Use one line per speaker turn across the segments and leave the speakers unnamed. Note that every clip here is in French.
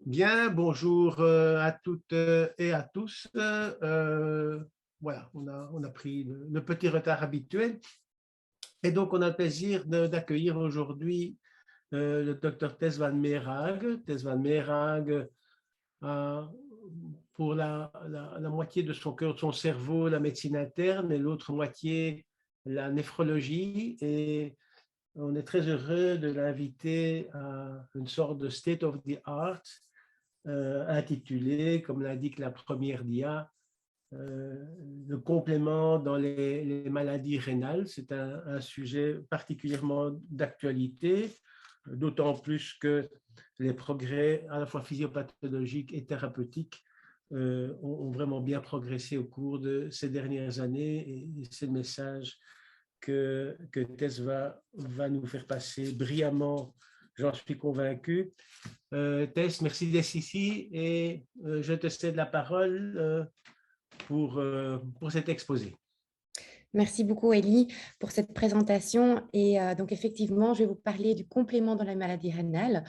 Bien, bonjour à toutes et à tous. Voilà, on a pris le petit retard habituel et donc on a le plaisir d'accueillir aujourd'hui le docteur Tess van Meerhaeghe. Tess van Meerhaeghe a pour la moitié de son cœur, de son cerveau, la médecine interne et l'autre moitié, la néphrologie. Et on est très heureux de l'inviter à une sorte de state of the art intitulé, comme l'indique la première dia, le complément dans les maladies rénales. C'est un sujet particulièrement d'actualité, d'autant plus que les progrès à la fois physiopathologiques et thérapeutiques ont vraiment bien progressé au cours de ces dernières années, et c'est le message que Tess va nous faire passer brillamment, j'en suis convaincu. Tess, merci d'être ici et je te cède la parole pour cet exposé.
Merci beaucoup, Elie, pour cette présentation. Et donc, effectivement, je vais vous parler du complément dans la maladie rénale.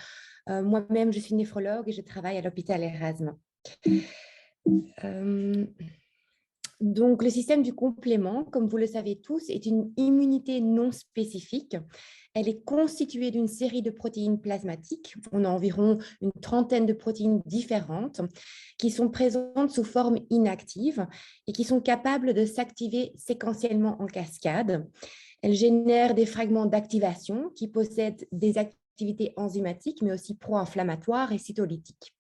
Moi-même, je suis néphrologue et je travaille à l'hôpital Erasme. Donc, le système du complément, comme vous le savez tous, est une immunité non spécifique. Elle est constituée d'une série de protéines plasmatiques. On a environ une trentaine de protéines différentes qui sont présentes sous forme inactive et qui sont capables de s'activer séquentiellement en cascade. Elles génèrent des fragments d'activation qui possèdent des activités enzymatiques, mais aussi pro-inflammatoires et cytolytiques.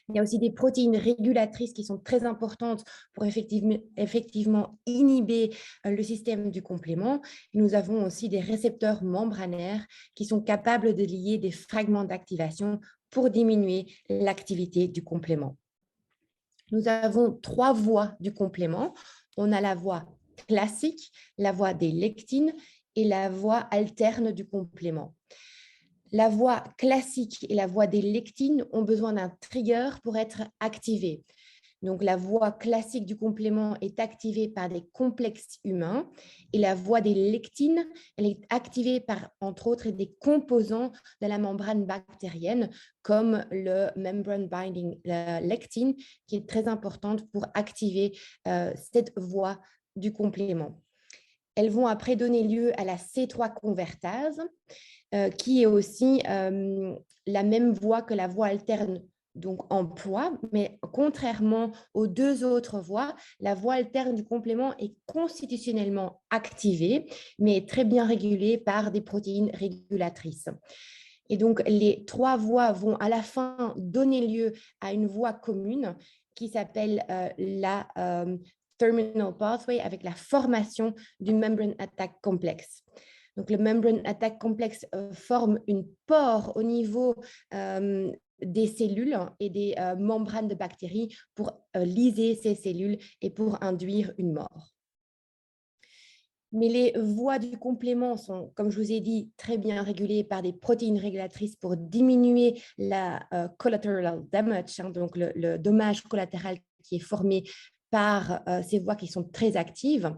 Il y a aussi des protéines régulatrices qui sont très importantes pour effectivement inhiber le système du complément. Nous avons aussi des récepteurs membranaires qui sont capables de lier des fragments d'activation pour diminuer l'activité du complément. Nous avons 3 voies du complément. On a la voie classique, la voie des lectines et la voie alterne du complément. La voie classique et la voie des lectines ont besoin d'un trigger pour être activées. Donc, la voie classique du complément est activée par des complexes humains et la voie des lectines, elle est activée par, entre autres, des composants de la membrane bactérienne comme le membrane binding lectine qui est très importante pour activer cette voie du complément. Elles vont après donner lieu à la C3 convertase, qui est aussi la même voie que la voie alterne, donc emploie, mais contrairement aux 2 autres voies, la voie alterne du complément est constitutionnellement activée, mais est très bien régulée par des protéines régulatrices. Et donc, les 3 voies vont à la fin donner lieu à une voie commune qui s'appelle la terminal pathway avec la formation du membrane attack complex. Donc, le membrane attack complex forme une pore au niveau des cellules et des membranes de bactéries pour lyser ces cellules et pour induire une mort. Mais les voies du complément sont, comme je vous ai dit, très bien régulées par des protéines régulatrices pour diminuer la collateral damage, donc le dommage collatéral qui est formé par ces voies qui sont très actives.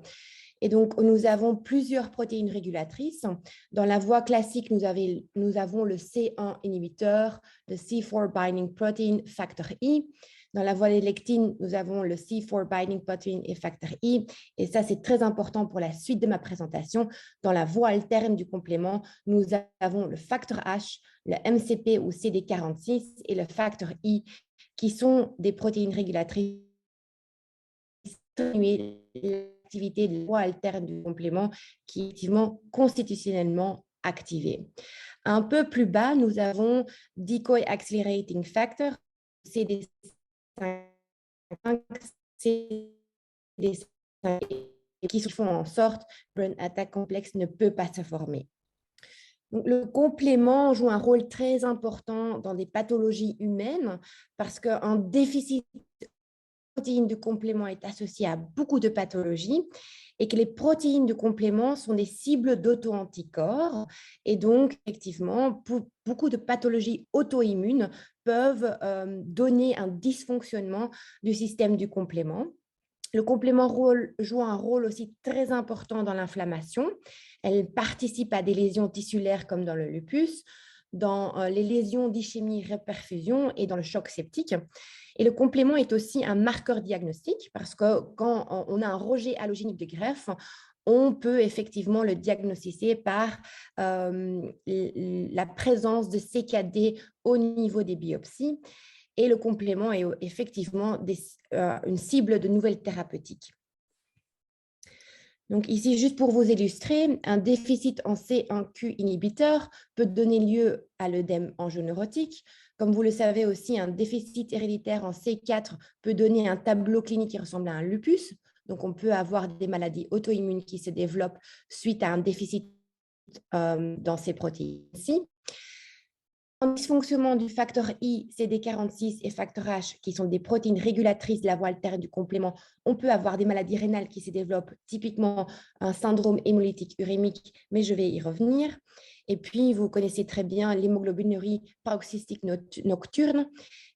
Et donc, nous avons plusieurs protéines régulatrices. Dans la voie classique, nous avons le C1 inhibiteur, le C4 binding protein, facteur I. Dans la voie des lectines, nous avons le C4 binding protein et facteur I. Et ça, c'est très important pour la suite de ma présentation. Dans la voie alterne du complément, nous avons le facteur H, le MCP ou CD46 et le facteur I, qui sont des protéines régulatrices l'activité de la voie alterne du complément qui est effectivement constitutionnellement activée. Un peu plus bas, nous avons Decoy Accelerating Factor, CD5, CD5 qui font en sorte que un attaque complexe ne peut pas se former. Donc, le complément joue un rôle très important dans des pathologies humaines parce qu'un déficit protéines du complément est associée à beaucoup de pathologies et que les protéines du complément sont des cibles d'auto-anticorps. Et donc, effectivement, beaucoup de pathologies auto-immunes peuvent donner un dysfonctionnement du système du complément. Le complément joue un rôle aussi très important dans l'inflammation. Elle participe à des lésions tissulaires comme dans le lupus. dans les lésions d'ischémie-réperfusion et dans le choc septique. Et le complément est aussi un marqueur diagnostique parce que quand on a un rejet allogénique de greffe, on peut effectivement le diagnostiquer par la présence de CKD au niveau des biopsies. Et le complément est effectivement une cible de nouvelles thérapeutiques. Donc ici, juste pour vous illustrer, un déficit en C1Q inhibiteur peut donner lieu à l'œdème angioneurotique. Comme vous le savez aussi, un déficit héréditaire en C4 peut donner un tableau clinique qui ressemble à un lupus. Donc on peut avoir des maladies auto-immunes qui se développent suite à un déficit dans ces protéines-ci. En dysfonctionnement du facteur I, CD46 et facteur H, qui sont des protéines régulatrices de la voie alterne du complément, on peut avoir des maladies rénales qui se développent, typiquement un syndrome hémolytique urémique, mais je vais y revenir. Et puis, vous connaissez très bien l'hémoglobinurie paroxystique nocturne,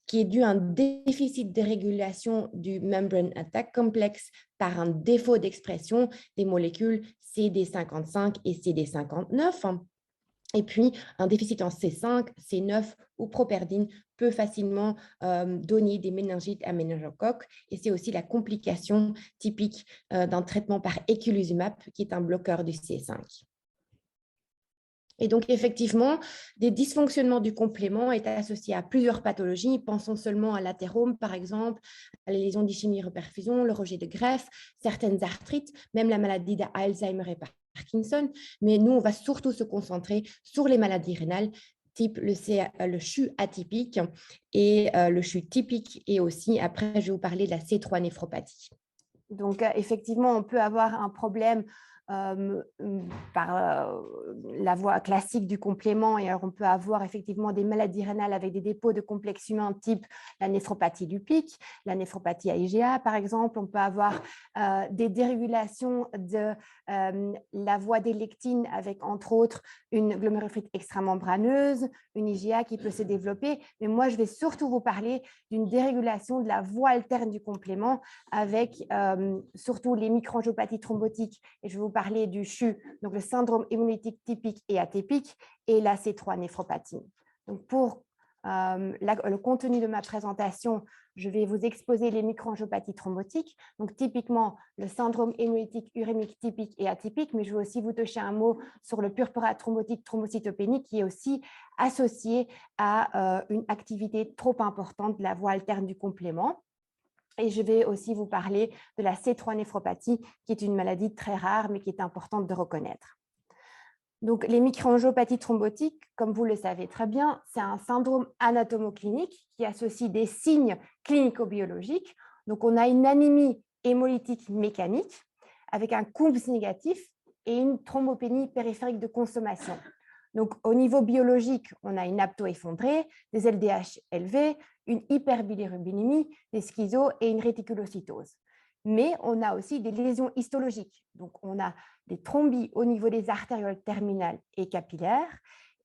qui est due à un déficit de régulation du membrane attack complex par un défaut d'expression des molécules CD55 et CD59. Et puis, un déficit en C5, C9 ou properdine peut facilement donner des méningites à méningocoque. Et c'est aussi la complication typique d'un traitement par eculizumab, qui est un bloqueur du C5. Et donc, effectivement, des dysfonctionnements du complément est associés à plusieurs pathologies. Pensons seulement à l'athérome, par exemple, à les lésions d'ischémie-reperfusion, le rejet de greffe, certaines arthrites, même la maladie d'Alzheimer et Parkinson. Mais nous, on va surtout se concentrer sur les maladies rénales, type le CHU atypique et le CHU typique. Et aussi, après, je vais vous parler de la C3 néphropathie. Donc, effectivement, on peut avoir un problème par la voie classique du complément. Et alors, on peut avoir effectivement des maladies rénales avec des dépôts de complexes humains type la néphropathie lupique, la néphropathie IgA, par exemple. On peut avoir des dérégulations de la voie des lectines avec, entre autres, une glomérulophrite extramembraneuse, une IgA qui peut se développer. Mais moi, je vais surtout vous parler d'une dérégulation de la voie alterne du complément avec surtout les microangiopathies thrombotiques. Et je vais vous parler du CHU, donc le syndrome hémolytique typique et atypique, et la C3 néphropathie. Donc pour le contenu de ma présentation, je vais vous exposer les microangiopathies thrombotiques, donc typiquement le syndrome hémolytique urémique typique et atypique, mais je vais aussi vous toucher un mot sur le purpura thrombotique thrombocytopénique qui est aussi associé à une activité trop importante de la voie alterne du complément. Et je vais aussi vous parler de la C3 néphropathie, qui est une maladie très rare, mais qui est importante de reconnaître. Donc, les microangiopathies thrombotiques, comme vous le savez très bien, c'est un syndrome anatomoclinique qui associe des signes clinico-biologiques. Donc, on a une anémie hémolytique mécanique avec un Coombs négatif et une thrombopénie périphérique de consommation. Donc, au niveau biologique, on a une apto effondrée, des LDH élevés, une hyperbilirubinémie, des schizos et une réticulocytose. Mais on a aussi des lésions histologiques. Donc, on a des thrombies au niveau des artérioles terminales et capillaires.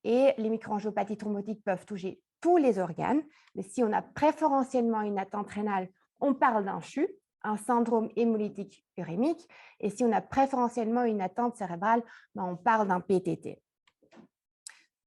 Et les microangiopathies thrombotiques peuvent toucher tous les organes. Mais si on a préférentiellement une atteinte rénale, on parle d'un CHU, un syndrome hémolytique urémique. Et si on a préférentiellement une atteinte cérébrale, on parle d'un PTT.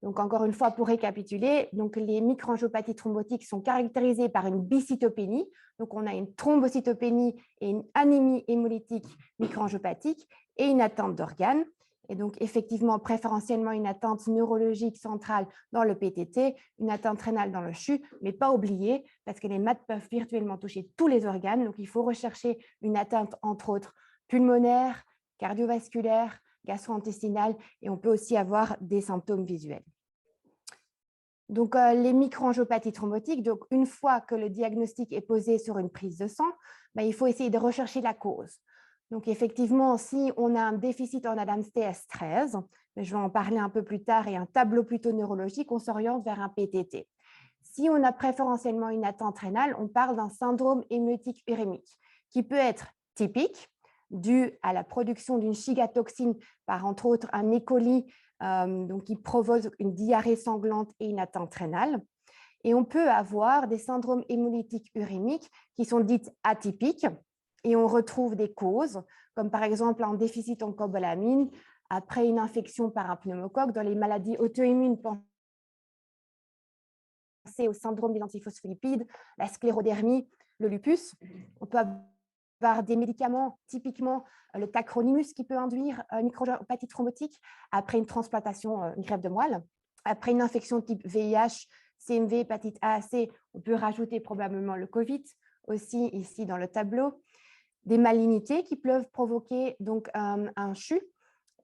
Donc, encore une fois, pour récapituler, donc les microangiopathies thrombotiques sont caractérisées par une bicytopénie. Donc, on a une thrombocytopénie et une anémie hémolytique microangiopathique et une atteinte d'organes. Et donc, effectivement, préférentiellement une atteinte neurologique centrale dans le PTT, une atteinte rénale dans le CHU, mais pas oublier, parce que les MAT peuvent virtuellement toucher tous les organes. Donc, il faut rechercher une atteinte, entre autres, pulmonaire, cardiovasculaire, gastro-intestinale, et on peut aussi avoir des symptômes visuels. Donc, les microangiopathies thrombotiques, donc une fois que le diagnostic est posé sur une prise de sang, il faut essayer de rechercher la cause. Donc, effectivement, si on a un déficit en Adams TS13, mais je vais en parler un peu plus tard, et un tableau plutôt neurologique, on s'oriente vers un PTT. Si on a préférentiellement une atteinte rénale, on parle d'un syndrome hémolytique urémique qui peut être typique, dû à la production d'une chigatoxine par, entre autres, un E. coli, donc qui provoque une diarrhée sanglante et une atteinte rénale. Et on peut avoir des syndromes hémolytiques urémiques qui sont dites atypiques et on retrouve des causes, comme par exemple un déficit en cobalamine après une infection par un pneumocoque dans les maladies auto-immunes penser au syndrome des antiphospholipides, la sclérodermie, le lupus. On peut avoir des médicaments, typiquement le tacrolimus qui peut induire une micropathie thrombotique après une transplantation, une greffe de moelle. Après une infection type VIH, CMV, hépatite A, C, on peut rajouter probablement le Covid, aussi ici dans le tableau. Des malignités qui peuvent provoquer donc un CHU.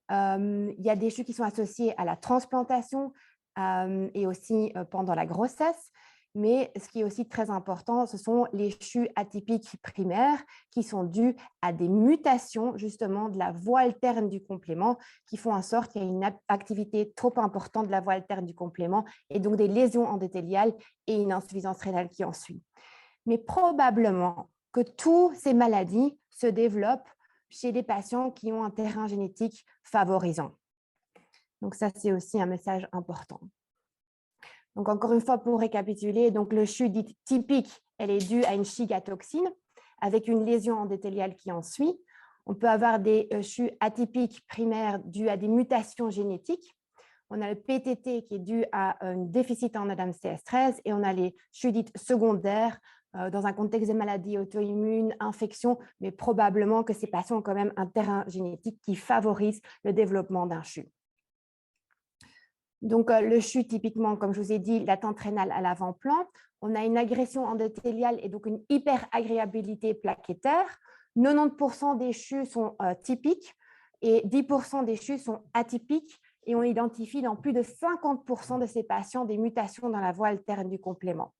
Il y a des CHU qui sont associés à la transplantation et aussi pendant la grossesse. Mais ce qui est aussi très important, ce sont les CHU atypiques primaires qui sont dus à des mutations justement de la voie alterne du complément qui font en sorte qu'il y a une activité trop importante de la voie alterne du complément et donc des lésions endothéliales et une insuffisance rénale qui en suit. Mais probablement que toutes ces maladies se développent chez des patients qui ont un terrain génétique favorisant. Donc ça, c'est aussi un message important. Donc, encore une fois, pour récapituler, donc le CHU dit typique, elle est due à une chigatoxine avec une lésion endothéliale qui en suit. On peut avoir des CHU atypiques primaires dus à des mutations génétiques. On a le PTT qui est dû à un déficit en ADAMTS13 et on a les CHU dites secondaires dans un contexte de maladie auto-immune, infection, mais probablement que ces patients ont quand même un terrain génétique qui favorise le développement d'un CHU. Donc, le CHU, typiquement, comme je vous ai dit, l'attente rénale à l'avant-plan. On a une agression endothéliale et donc une hyperagréabilité plaquettaire. 90% des CHU sont typiques et 10% des CHU sont atypiques. Et on identifie dans plus de 50% de ces patients des mutations dans la voie alterne du complément.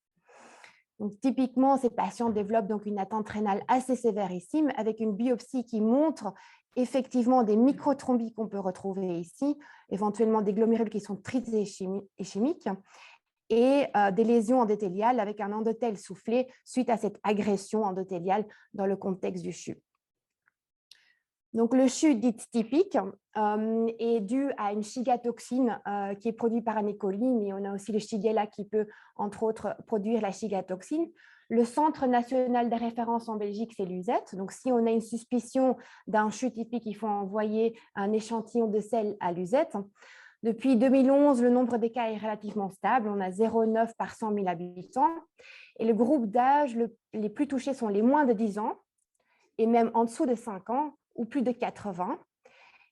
Donc, typiquement, ces patients développent donc une attente rénale assez sévérissime avec une biopsie qui montre effectivement des microtrombies qu'on peut retrouver ici, éventuellement des glomérules qui sont trisés et chimiques, et des lésions endothéliales avec un endothèle soufflé suite à cette agression endothéliale dans le contexte du CHU. Donc, le CHU dit typique est dû à une chigatoxine qui est produite par un E. coli, mais on a aussi le Shigella qui peut, entre autres, produire la chigatoxine. Le Centre national de référence en Belgique, c'est l'UZ. Donc, si on a une suspicion d'un CHU typique, il faut envoyer un échantillon de sel à l'UZ. Depuis 2011, le nombre des cas est relativement stable. On a 0,9 par 100 000 habitants. Et le groupe d'âge les plus touchés sont les moins de 10 ans et même en dessous de 5 ans ou plus de 80.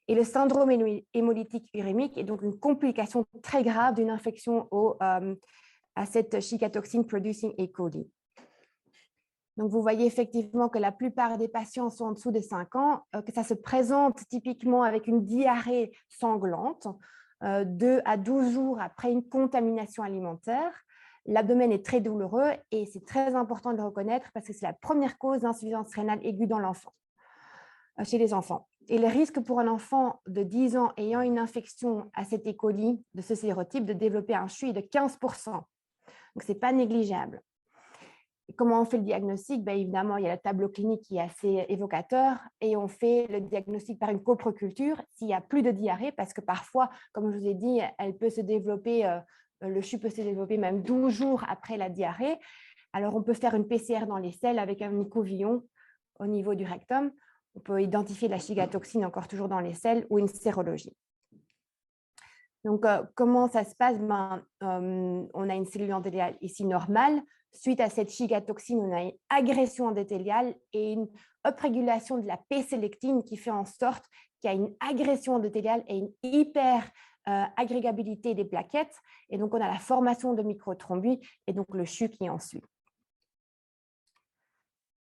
Et le syndrome hémolytique urémique est donc une complication très grave d'une infection à cette chigatoxine producing E. coli. Donc, vous voyez effectivement que la plupart des patients sont en dessous de 5 ans, que ça se présente typiquement avec une diarrhée sanglante 2 à 12 jours après une contamination alimentaire. L'abdomen est très douloureux et c'est très important de le reconnaître parce que c'est la première cause d'insuffisance rénale aiguë dans l'enfant, chez les enfants. Et le risque pour un enfant de 10 ans ayant une infection à cette E. coli de ce sérotype de développer un CHU est de 15%. Donc, ce n'est pas négligeable. Et comment on fait le diagnostic? Évidemment, il y a le tableau clinique qui est assez évocateur et on fait le diagnostic par une coproculture s'il n'y a plus de diarrhée parce que parfois, comme je vous ai dit, elle peut se développer, le CHU peut se développer même 12 jours après la diarrhée. Alors, on peut faire une PCR dans les selles avec un mycovillon au niveau du rectum. On peut identifier la chigatoxine encore toujours dans les selles ou une sérologie. Donc, comment ça se passe? On a une cellule endothéliale ici normale. Suite à cette chigatoxine, on a une agression endothéliale et une uprégulation de la P-sélectine qui fait en sorte qu'il y a une agression endothéliale et une hyper-agrégabilité des plaquettes. Et donc, on a la formation de microthrombus et donc le CHU qui en suit.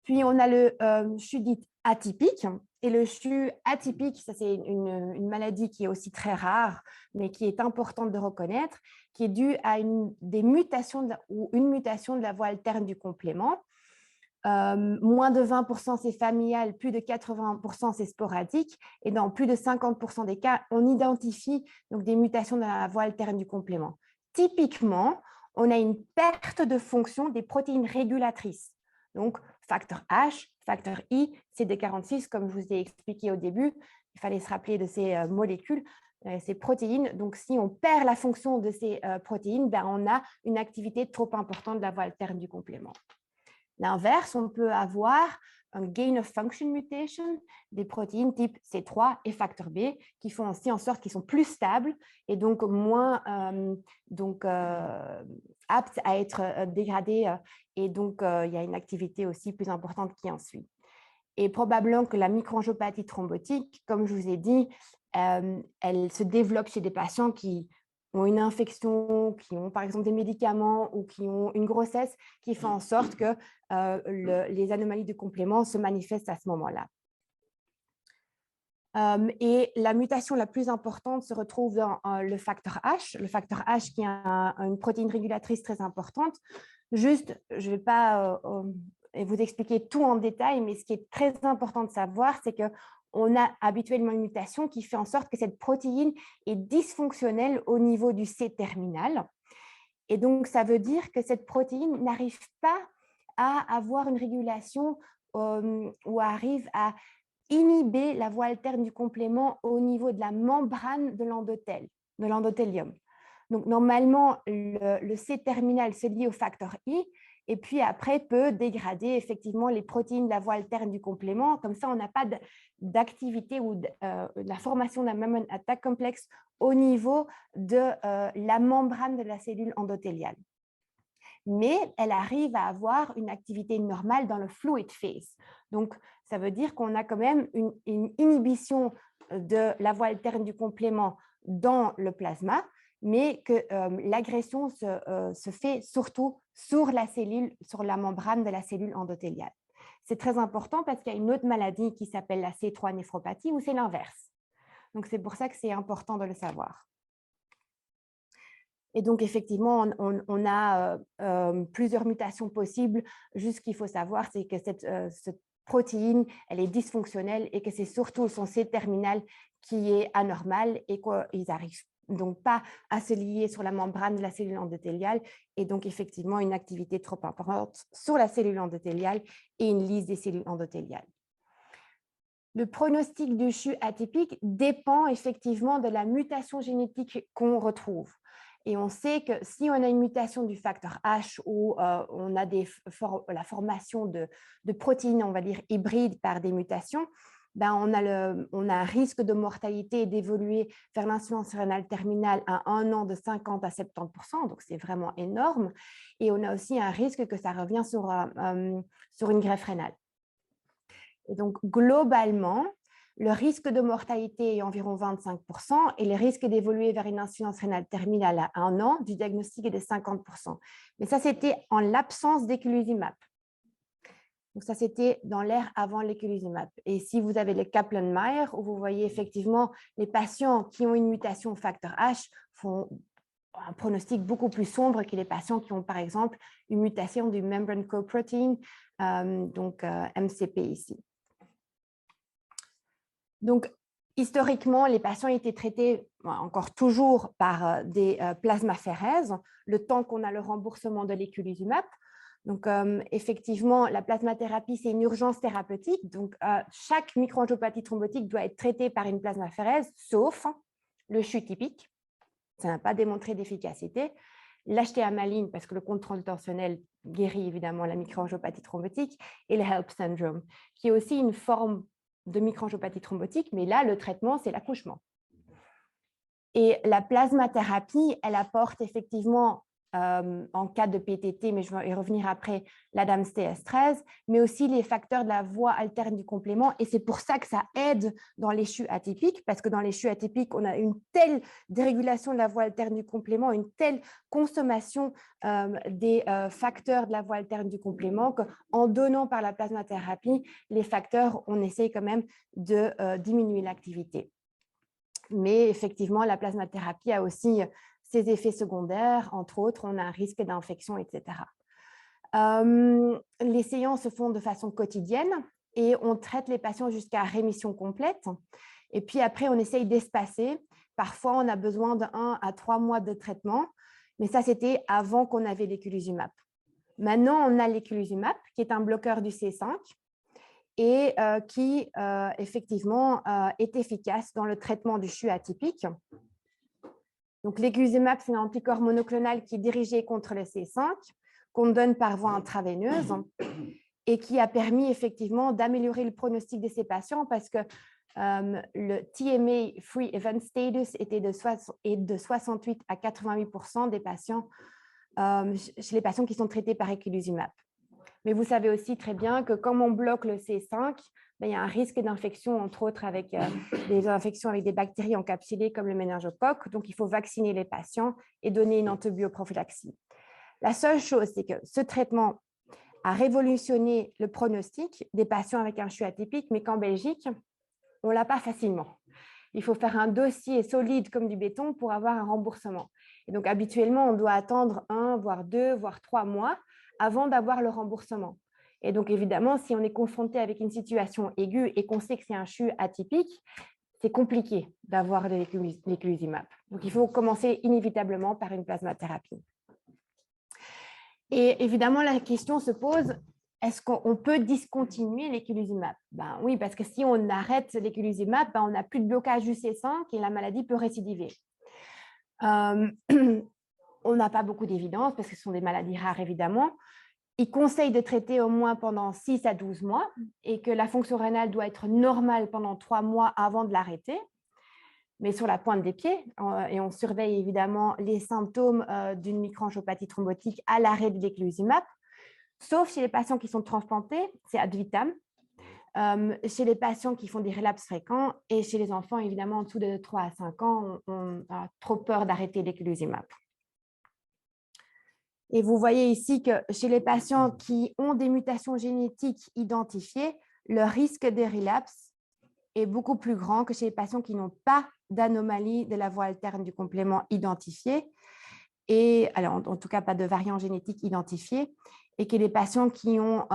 Puis, on a le CHU dit atypique. Et le CHU atypique, ça c'est une maladie qui est aussi très rare, mais qui est importante de reconnaître, qui est due à des mutations ou une mutation de la voie alterne du complément. Moins de 20%, c'est familial, plus de 80%, c'est sporadique. Et dans plus de 50% des cas, on identifie donc des mutations dans la voie alterne du complément. Typiquement, on a une perte de fonction des protéines régulatrices. Donc, facteur H, facteur I, CD46, comme je vous ai expliqué au début, il fallait se rappeler de ces molécules, ces protéines. Donc, si on perd la fonction de ces protéines, on a une activité trop importante de la voie alterne du complément. L'inverse, on peut avoir un gain of function mutation, des protéines type C3 et facteur B qui font aussi en sorte qu'ils sont plus stables et donc moins aptes à être dégradés et donc il y a une activité aussi plus importante qui en suit. Et probablement que la microangiopathie thrombotique, comme je vous ai dit, elle se développe chez des patients qui ont une infection, qui ont par exemple des médicaments ou qui ont une grossesse qui fait en sorte que les anomalies de complément se manifestent à ce moment-là. Et la mutation la plus importante se retrouve dans le facteur H qui est une protéine régulatrice très importante. Juste, je ne vais pas vous expliquer tout en détail, mais ce qui est très important de savoir, c'est qu'on a habituellement une mutation qui fait en sorte que cette protéine est dysfonctionnelle au niveau du C-terminal. Et donc, ça veut dire que cette protéine n'arrive pas à avoir une régulation ou arrive à inhiber la voie alterne du complément au niveau de la membrane de l'endothélium. Donc, normalement, le C-terminal se lie au facteur I et puis après peut dégrader effectivement les protéines de la voie alterne du complément. Comme ça, on n'a pas d'activité ou de la formation d'un membrane attack complexe au niveau de la membrane de la cellule endothéliale. Mais elle arrive à avoir une activité normale dans le fluid phase. Donc, ça veut dire qu'on a quand même une inhibition de la voie alterne du complément dans le plasma, mais que l'agression se fait surtout sur la cellule, sur la membrane de la cellule endothéliale. C'est très important parce qu'il y a une autre maladie qui s'appelle la C3 néphropathie où c'est l'inverse. Donc, c'est pour ça que c'est important de le savoir. Et donc, effectivement, on a plusieurs mutations possibles. Juste ce qu'il faut savoir, c'est que cette protéine, elle est dysfonctionnelle et que c'est surtout son C-terminal qui est anormal et qu'ils n'arrivent donc pas à se lier sur la membrane de la cellule endothéliale et donc effectivement une activité trop importante sur la cellule endothéliale et une lyse des cellules endothéliales. Le pronostic du CHU atypique dépend effectivement de la mutation génétique qu'on retrouve. Et on sait que si on a une mutation du facteur H ou on a la formation de protéines, on va dire, hybrides par des mutations, ben on a un risque de mortalité et d'évoluer vers l'insuffisance rénale terminale à 1 an de 50 à 70%, donc c'est vraiment énorme. Et on a aussi un risque que ça revient sur une greffe rénale. Et donc, globalement, le risque de mortalité est environ 25% et le risque d'évoluer vers une insuffisance rénale terminale à 1 an du diagnostic est de 50%. Mais ça, c'était en l'absence d'éculizumab. Donc, ça, c'était dans l'ère avant l'éculizumab. Et si vous avez le Kaplan-Meier, où vous voyez effectivement les patients qui ont une mutation au facteur H font un pronostic beaucoup plus sombre que les patients qui ont, par exemple, une mutation du membrane coprotein, MCP ici. Donc, historiquement, les patients étaient traités encore toujours par des plasmaphérèses, le temps qu'on a le remboursement de l'éculizumab. Donc, effectivement, la plasmathérapie, c'est une urgence thérapeutique. Donc, chaque microangiopathie thrombotique doit être traitée par une plasmaphérèse, sauf le CHU typique. Ça n'a pas démontré d'efficacité. L'HTA-maline, parce que le contrôle tensionnel guérit évidemment la microangiopathie thrombotique, et le HELP syndrome, qui est aussi une forme de microangiopathie thrombotique, mais là, le traitement, c'est l'accouchement. Et la plasmathérapie, elle apporte effectivement, en cas de PTT, mais je vais y revenir après, l'ADAMS TS13, mais aussi les facteurs de la voie alterne du complément. Et c'est pour ça que ça aide dans les CHU atypiques, parce que dans les CHU atypiques, on a une telle dérégulation de la voie alterne du complément, une telle consommation des facteurs de la voie alterne du complément qu'en donnant par la plasmathérapie, les facteurs, on essaye quand même de diminuer l'activité. Mais effectivement, la plasmathérapie a aussi ses effets secondaires, entre autres, on a un risque d'infection, etc. Les séances se font de façon quotidienne et on traite les patients jusqu'à rémission complète. Et puis après, on essaye d'espacer. Parfois, on a besoin de 1 à 3 mois de traitement, mais ça, c'était avant qu'on avait l'éculizumab. Maintenant, on a l'éculizumab, qui est un bloqueur du C5 et qui, effectivement, est efficace dans le traitement du CHU atypique. Donc, l'éculizumab, c'est un anticorps monoclonal qui est dirigé contre le C5. qu'on donne par voie intraveineuse et qui a permis effectivement d'améliorer le pronostic de ces patients parce que le TMA Free Event Status était de 68 à 88% des patients chez les patients qui sont traités par eculizumab. Mais vous savez aussi très bien que comme on bloque le C5, il y a un risque d'infection, entre autres avec des infections avec des bactéries encapsulées comme le méningocoque. Donc, il faut vacciner les patients et donner une antibioprophylaxie. La seule chose, c'est que ce traitement a révolutionné le pronostic des patients avec un CHU atypique, mais qu'en Belgique, on ne l'a pas facilement. Il faut faire un dossier solide comme du béton pour avoir un remboursement. Et donc, habituellement, on doit attendre 1, voire 2, voire 3 mois avant d'avoir le remboursement. Et donc, évidemment, si on est confronté avec une situation aiguë et qu'on sait que c'est un CHU atypique, c'est compliqué d'avoir de l'eculizumab. Donc, il faut commencer inévitablement par une plasmathérapie. Et évidemment, la question se pose, est-ce qu'on peut discontinuer l'eculizumab? Ben oui, parce que si on arrête l'eculizumab, on n'a plus de blocage du C5 et la maladie peut récidiver. On n'a pas beaucoup d'évidence parce que ce sont des maladies rares, évidemment. Il conseille de traiter au moins pendant 6 à 12 mois et que la fonction rénale doit être normale pendant 3 mois avant de l'arrêter, mais sur la pointe des pieds. Et on surveille évidemment les symptômes d'une microangiopathie thrombotique à l'arrêt de l'eculizumab, sauf chez les patients qui sont transplantés, c'est ad vitam. Chez les patients qui font des relapses fréquents et chez les enfants, évidemment, en dessous de 3 à 5 ans, on a trop peur d'arrêter l'eculizumab. Et vous voyez ici que chez les patients qui ont des mutations génétiques identifiées, le risque de relapse est beaucoup plus grand que chez les patients qui n'ont pas d'anomalie de la voie alterne du complément identifiée, et alors en tout cas pas de variant génétique identifié, et que les patients qui ont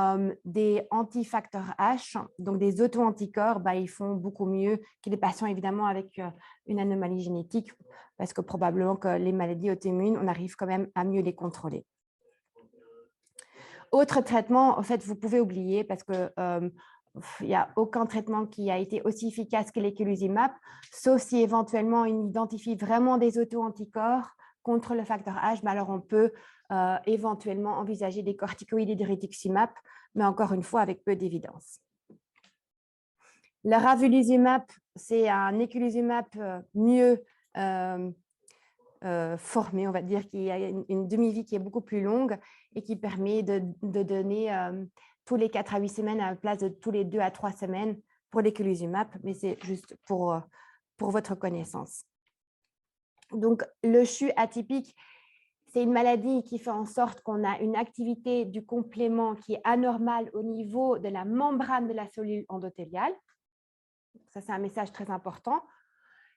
des antifacteurs H, donc des auto-anticorps, ils font beaucoup mieux que les patients évidemment avec une anomalie génétique, parce que probablement que les maladies auto-immunes, on arrive quand même à mieux les contrôler. Autre traitement, en fait, vous pouvez oublier parce que il n'y a aucun traitement qui a été aussi efficace que l'eculizumab, sauf si éventuellement on identifie vraiment des auto-anticorps contre le facteur H, alors on peut éventuellement envisager des corticoïdes et des rituximab, mais encore une fois avec peu d'évidence. Le ravulizumab, c'est un eculizumab mieux formé, on va dire, qui a une demi-vie qui est beaucoup plus longue et qui permet de donner tous les 4 à 8 semaines à la place de tous les 2 à 3 semaines pour l'eculizumab, mais c'est juste pour votre connaissance. Donc, le CHU atypique, c'est une maladie qui fait en sorte qu'on a une activité du complément qui est anormale au niveau de la membrane de la cellule endothéliale. Ça, c'est un message très important.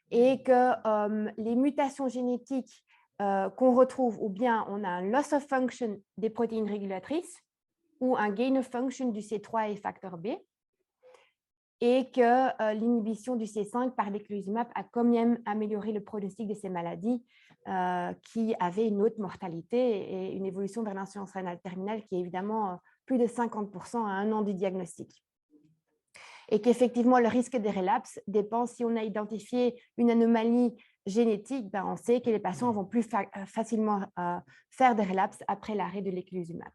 Et que les mutations génétiques qu'on retrouve, ou bien on a un loss of function des protéines régulatrices ou un gain of function du C3 et facteur B, et que l'inhibition du C5 par l'eculizumab a quand même amélioré le pronostic de ces maladies qui avaient une haute mortalité et une évolution vers l'insuffisance rénale terminale qui est évidemment plus de 50% à 1 an du diagnostic. Et qu'effectivement, le risque des relapses dépend si on a identifié une anomalie génétique, on sait que les patients vont plus facilement faire des relapses après l'arrêt de l'eculizumab.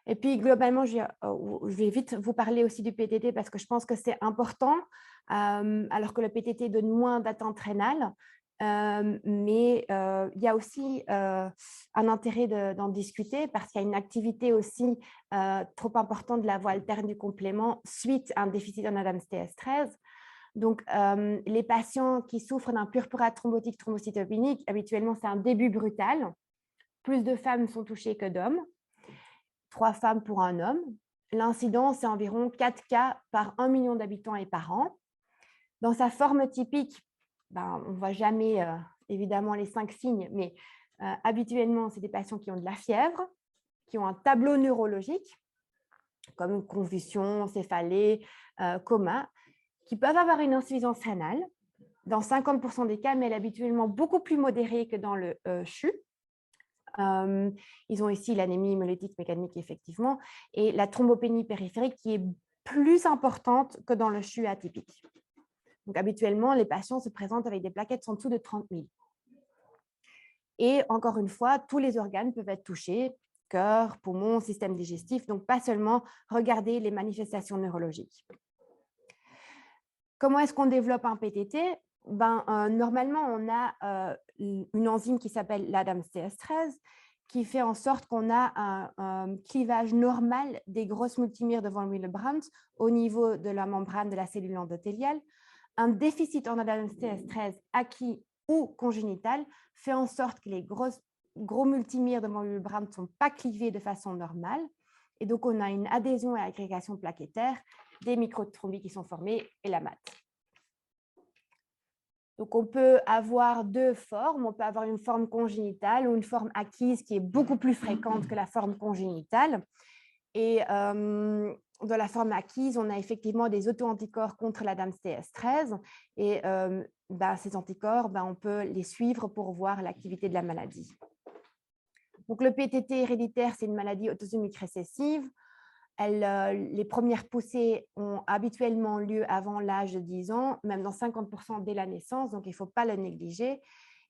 Et puis, globalement, je vais vite vous parler aussi du PTT parce que je pense que c'est important, alors que le PTT donne moins d'attente rénale. Mais il y a aussi un intérêt d'en discuter parce qu'il y a une activité aussi trop importante de la voie alterne du complément suite à un déficit en ADAMS TS13. Donc, les patients qui souffrent d'un purpura thrombotique thrombocytopénique, habituellement, c'est un début brutal. Plus de femmes sont touchées que d'hommes. 3 femmes pour un homme. L'incidence est environ 4 cas par 1 million d'habitants et par an. Dans sa forme typique, on ne voit jamais évidemment les 5 signes, mais habituellement, c'est des patients qui ont de la fièvre, qui ont un tableau neurologique, comme convulsion, céphalée, coma, qui peuvent avoir une insuffisance rénale, dans 50% des cas, mais elle est habituellement beaucoup plus modérée que dans le CHU. Ils ont ici l'anémie hémolytique mécanique, effectivement, et la thrombopénie périphérique qui est plus importante que dans le CHU atypique. Donc, habituellement, les patients se présentent avec des plaquettes en dessous de 30 000. Et encore une fois, tous les organes peuvent être touchés, cœur, poumon, système digestif, donc pas seulement regarder les manifestations neurologiques. Comment est-ce qu'on développe un PTT? Normalement, on a une enzyme qui s'appelle l'ADAMTS13 qui fait en sorte qu'on a un clivage normal des grosses multimères de von Willebrand au niveau de la membrane de la cellule endothéliale. Un déficit en ADAMTS13 acquis ou congénital fait en sorte que les gros multimères de von Willebrand ne sont pas clivés de façon normale. Et donc, on a une adhésion et agrégation plaquettaire, des microthrombes qui sont formés et la MAT. Donc, on peut avoir deux formes. On peut avoir une forme congénitale ou une forme acquise qui est beaucoup plus fréquente que la forme congénitale. Et dans la forme acquise, on a effectivement des auto-anticorps contre l'ADAMTS13. Et ces anticorps, on peut les suivre pour voir l'activité de la maladie. Donc, le PTT héréditaire, c'est une maladie autosomique récessive. Les premières poussées ont habituellement lieu avant l'âge de 10 ans, même dans 50% dès la naissance, donc il ne faut pas le négliger.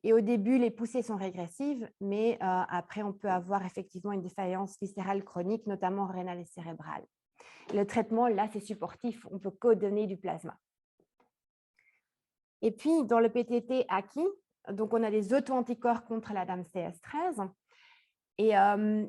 Et au début, les poussées sont régressives, mais après, on peut avoir effectivement une défaillance viscérale chronique, notamment rénale et cérébrale. Le traitement, là, c'est supportif, on peut co-donner du plasma. Et puis, dans le PTT acquis, donc on a des auto-anticorps contre l'ADAMTS13. Et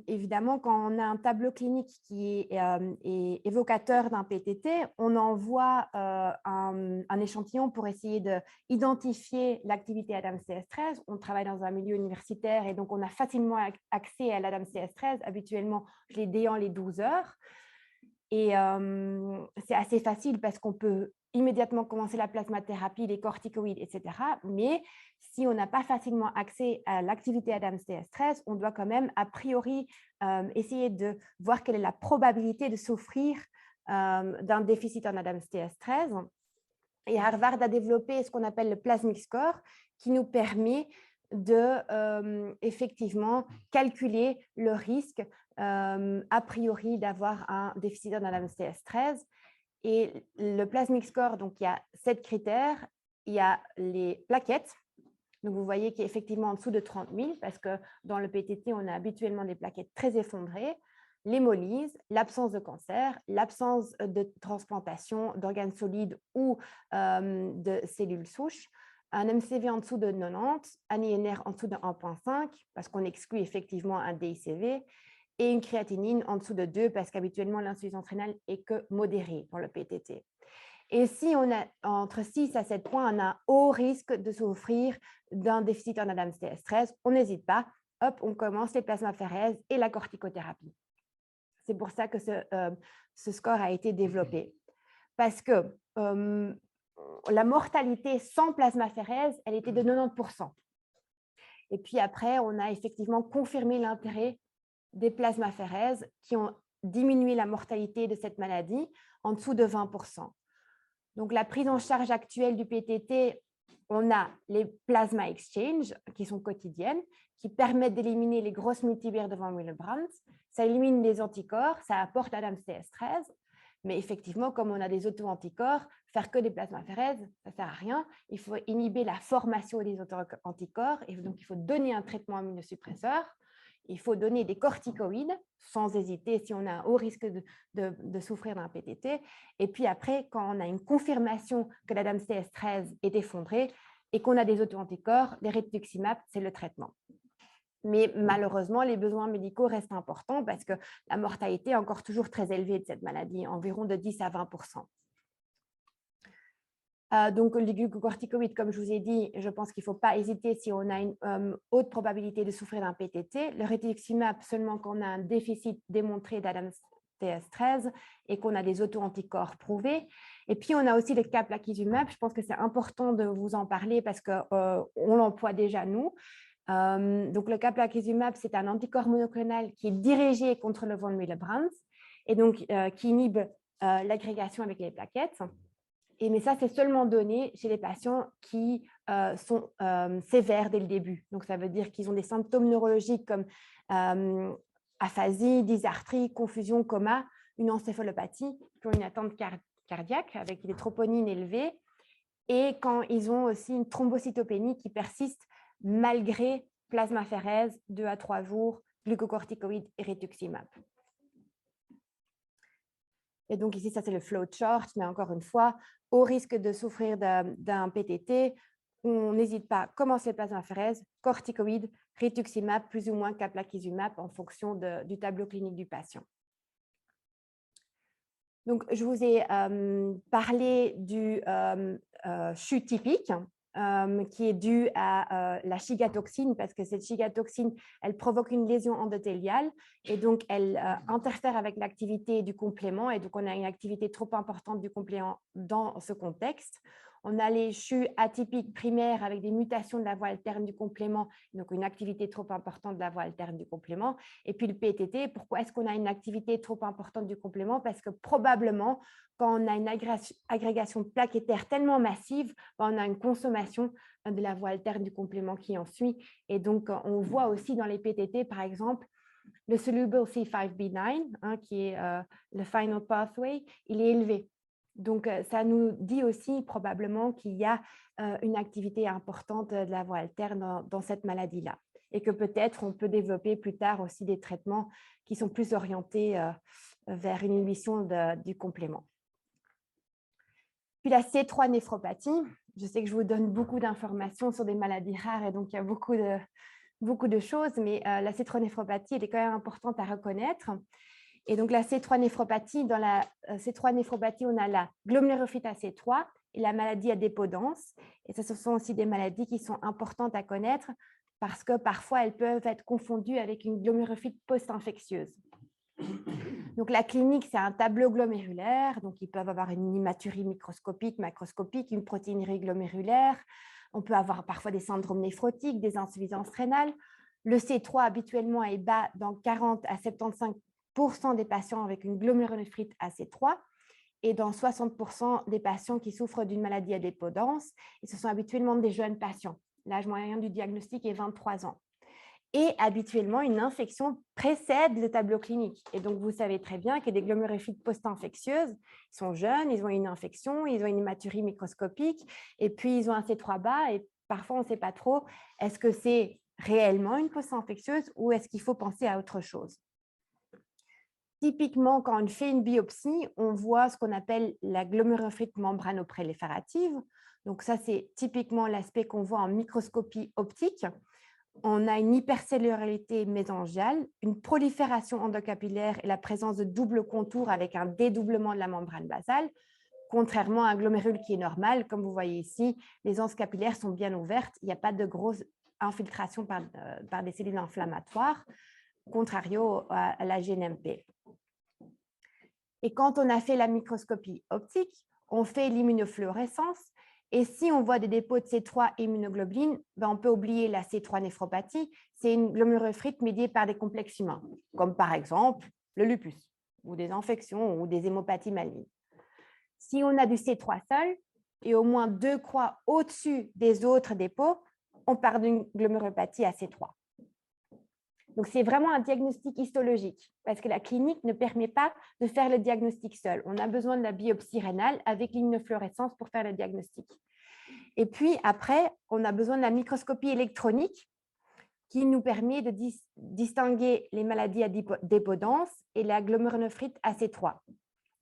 évidemment, quand on a un tableau clinique qui est évocateur d'un PTT, on envoie un échantillon pour essayer d'identifier l'activité ADAMTS13. On travaille dans un milieu universitaire et donc on a facilement accès à l'ADAMTS13. Habituellement, je l'ai dès les 12 heures. Et c'est assez facile parce qu'on peut immédiatement commencer la plasmathérapie, les corticoïdes, etc. Mais si on n'a pas facilement accès à l'activité ADAMTS13, on doit quand même, a priori, essayer de voir quelle est la probabilité de souffrir d'un déficit en ADAMTS13. Et Harvard a développé ce qu'on appelle le Plasmic Score, qui nous permet de effectivement calculer le risque a priori d'avoir un déficit en ADAMTS13. Et le Plasmic Score, donc il y a 7 critères. Il y a les plaquettes. Donc vous voyez qu'il est effectivement en dessous de 30 000 parce que dans le PTT, on a habituellement des plaquettes très effondrées. L'hémolyse, l'absence de cancer, l'absence de transplantation d'organes solides ou de cellules souches, un MCV en dessous de 90, un INR en dessous de 1,5 parce qu'on exclut effectivement un DICV et une créatinine en dessous de 2 parce qu'habituellement l'insuffisance rénale est que modérée dans le PTT. Et si on a entre 6 à 7 points, on a un haut risque de souffrir d'un déficit en ADAMTS13, on n'hésite pas, hop, on commence les plasmaphéreses et la corticothérapie. C'est pour ça que ce score a été développé. Parce que la mortalité sans plasmaphérèse, elle était de 90%. Et puis après, on a effectivement confirmé l'intérêt des plasmaphérèses qui ont diminué la mortalité de cette maladie en dessous de 20%. Donc, la prise en charge actuelle du PTT, on a les plasma exchange qui sont quotidiennes, qui permettent d'éliminer les grosses multimères de von Willebrand. Ça élimine les anticorps, ça apporte l'ADAMTS13. Mais effectivement, comme on a des auto-anticorps, faire que des plasmaphérèses, ça ne sert à rien. Il faut inhiber la formation des auto-anticorps et donc il faut donner un traitement immunosuppresseur. Il faut donner des corticoïdes sans hésiter si on a un haut risque de souffrir d'un PTT. Et puis après, quand on a une confirmation que l'ADAMTS13 est effondrée et qu'on a des auto-anticorps, les rituximab, c'est le traitement. Mais malheureusement, les besoins médicaux restent importants parce que la mortalité est encore toujours très élevée de cette maladie, environ de 10 à 20%. Donc, les glucocorticoïdes, comme je vous ai dit, je pense qu'il ne faut pas hésiter si on a une haute probabilité de souffrir d'un PTT. Le rituximab, seulement quand on a un déficit démontré d'ADAMTS13 et qu'on a des auto-anticorps prouvés. Et puis, on a aussi le caplakizumab. Je pense que c'est important de vous en parler parce qu'on l'emploie déjà, nous. Donc, le caplakizumab, c'est un anticorps monoclonal qui est dirigé contre le von Willebrand et donc qui inhibe l'agrégation avec les plaquettes. Mais ça, c'est seulement donné chez les patients qui sont sévères dès le début. Donc, ça veut dire qu'ils ont des symptômes neurologiques comme aphasie, dysarthrie, confusion, coma, une encéphalopathie, qui ont une attente cardiaque avec des troponines élevées, et quand ils ont aussi une thrombocytopénie qui persiste malgré plasmaphéreses, 2 à 3 jours, glucocorticoïdes et rituximab. Et donc ici, ça c'est le flowchart, mais encore une fois, au risque de souffrir d'un PTT, on n'hésite pas à commencer le plasmaphéreses, corticoïdes, rituximab, plus ou moins caplakizumab en fonction du tableau clinique du patient. Donc, je vous ai parlé du CHU typique qui est dû à la chigatoxine parce que cette chigatoxine, elle provoque une lésion endothéliale et donc elle interfère avec l'activité du complément et donc on a une activité trop importante du complément dans ce contexte. On a les CHU atypiques primaires avec des mutations de la voie alterne du complément, donc une activité trop importante de la voie alterne du complément. Et puis le PTT, pourquoi est-ce qu'on a une activité trop importante du complément? Parce que probablement, quand on a une agrégation plaquettaire tellement massive, on a une consommation de la voie alterne du complément qui en suit. Et donc, on voit aussi dans les PTT, par exemple, le soluble C5b9, qui est le final pathway, il est élevé. Donc, ça nous dit aussi probablement qu'il y a une activité importante de la voie alterne dans cette maladie-là. Et que peut-être on peut développer plus tard aussi des traitements qui sont plus orientés vers une inhibition du complément. Puis la C3 néphropathie, je sais que je vous donne beaucoup d'informations sur des maladies rares et donc il y a beaucoup de choses, mais la C3 néphropathie, elle est quand même importante à reconnaître. Et donc, la C3 néphropathie, dans la C3 néphropathie, on a la glomérulophrite AC3 et la maladie à dépôt dense. Et ça, ce sont aussi des maladies qui sont importantes à connaître parce que parfois, elles peuvent être confondues avec une glomérulophrite post-infectieuse. Donc, la clinique, c'est un tableau glomérulaire. Donc, ils peuvent avoir une hématurie microscopique, macroscopique, une protéinurie glomérulaire. On peut avoir parfois des syndromes néphrotiques, des insuffisances rénales. Le C3, habituellement, est bas dans 40 à 75% des patients avec une glomérulophrite AC3 et dans 60% des patients qui souffrent d'une maladie à dépôt dense. Et ce sont habituellement des jeunes patients. L'âge moyen du diagnostic est 23 ans. Et habituellement, une infection précède le tableau clinique. Et donc, vous savez très bien que des glomérulophytes post-infectieuses, ils sont jeunes, ils ont une infection, ils ont une hématurie microscopique, et puis ils ont un C3 bas, et parfois, on ne sait pas trop, est-ce que c'est réellement une post-infectieuse ou est-ce qu'il faut penser à autre chose? Typiquement, quand on fait une biopsie, on voit ce qu'on appelle la glomérulophrite membranoproliférative. Donc, ça, c'est typiquement l'aspect qu'on voit en microscopie optique. On a une hypercellullarité mésangiale, une prolifération endocapillaire et la présence de double contour avec un dédoublement de la membrane basale, contrairement à un glomérule qui est normal. Comme vous voyez ici, les anses capillaires sont bien ouvertes, il n'y a pas de grosse infiltration par des cellules inflammatoires, contrario à la GNMP. Et quand on a fait la microscopie optique, on fait l'immunofluorescence. Et si on voit des dépôts de C3 immunoglobulines, on peut oublier la C3 néphropathie. C'est une glomérulophrite médiée par des complexes humains, comme par exemple le lupus, ou des infections, ou des hémopathies malignes. Si on a du C3 seul, et au moins 2 croix au-dessus des autres dépôts, on part d'une glomérulopathie à C3. Donc, c'est vraiment un diagnostic histologique parce que la clinique ne permet pas de faire le diagnostic seul. On a besoin de la biopsie rénale avec l'immunofluorescence pour faire le diagnostic. Et puis, après, on a besoin de la microscopie électronique qui nous permet de distinguer les maladies à dépôt dense et la glomérulophrite AC3.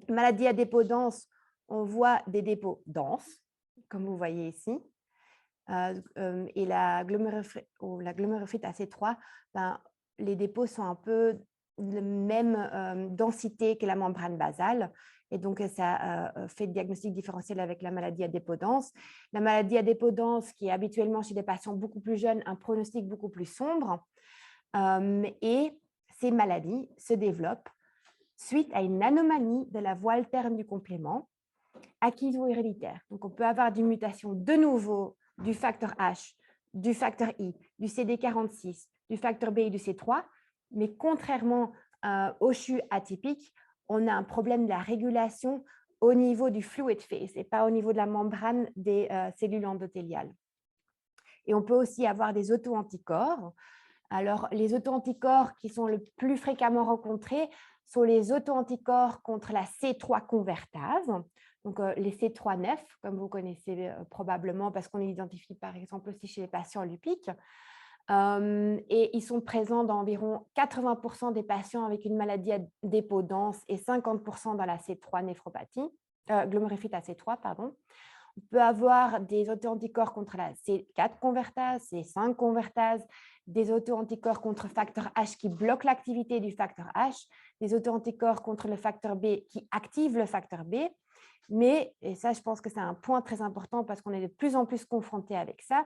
Maladie à dépôt dense, on voit des dépôts denses, comme vous voyez ici. Et la glomérulophrite AC3, les dépôts sont un peu de même densité que la membrane basale. Et donc, ça fait le diagnostic différentiel avec la maladie à dépôt dense. La maladie à dépôt dense, qui est habituellement chez des patients beaucoup plus jeunes, un pronostic beaucoup plus sombre. Et ces maladies se développent suite à une anomalie de la voie alterne du complément, acquise ou héréditaire. Donc, on peut avoir des mutations de nouveau du facteur H, du facteur I, du CD46, du facteur B et du C3, mais contrairement au CHU atypique, on a un problème de la régulation au niveau du fluid phase et pas au niveau de la membrane des cellules endothéliales. Et on peut aussi avoir des auto-anticorps. Alors, les auto-anticorps qui sont le plus fréquemment rencontrés sont les auto-anticorps contre la C3 convertase, donc les C3-9, comme vous connaissez probablement parce qu'on les identifie par exemple aussi chez les patients lupiques. Et ils sont présents dans environ 80% des patients avec une maladie à dépôt dense et 50% dans la C3 néphropathie, glomérulonephritite à C3, pardon. On peut avoir des auto-anticorps contre la C4 convertase, C5 convertase, des auto-anticorps contre facteur H qui bloquent l'activité du facteur H, des auto-anticorps contre le facteur B qui activent le facteur B. Mais, et ça, je pense que c'est un point très important parce qu'on est de plus en plus confronté avec ça,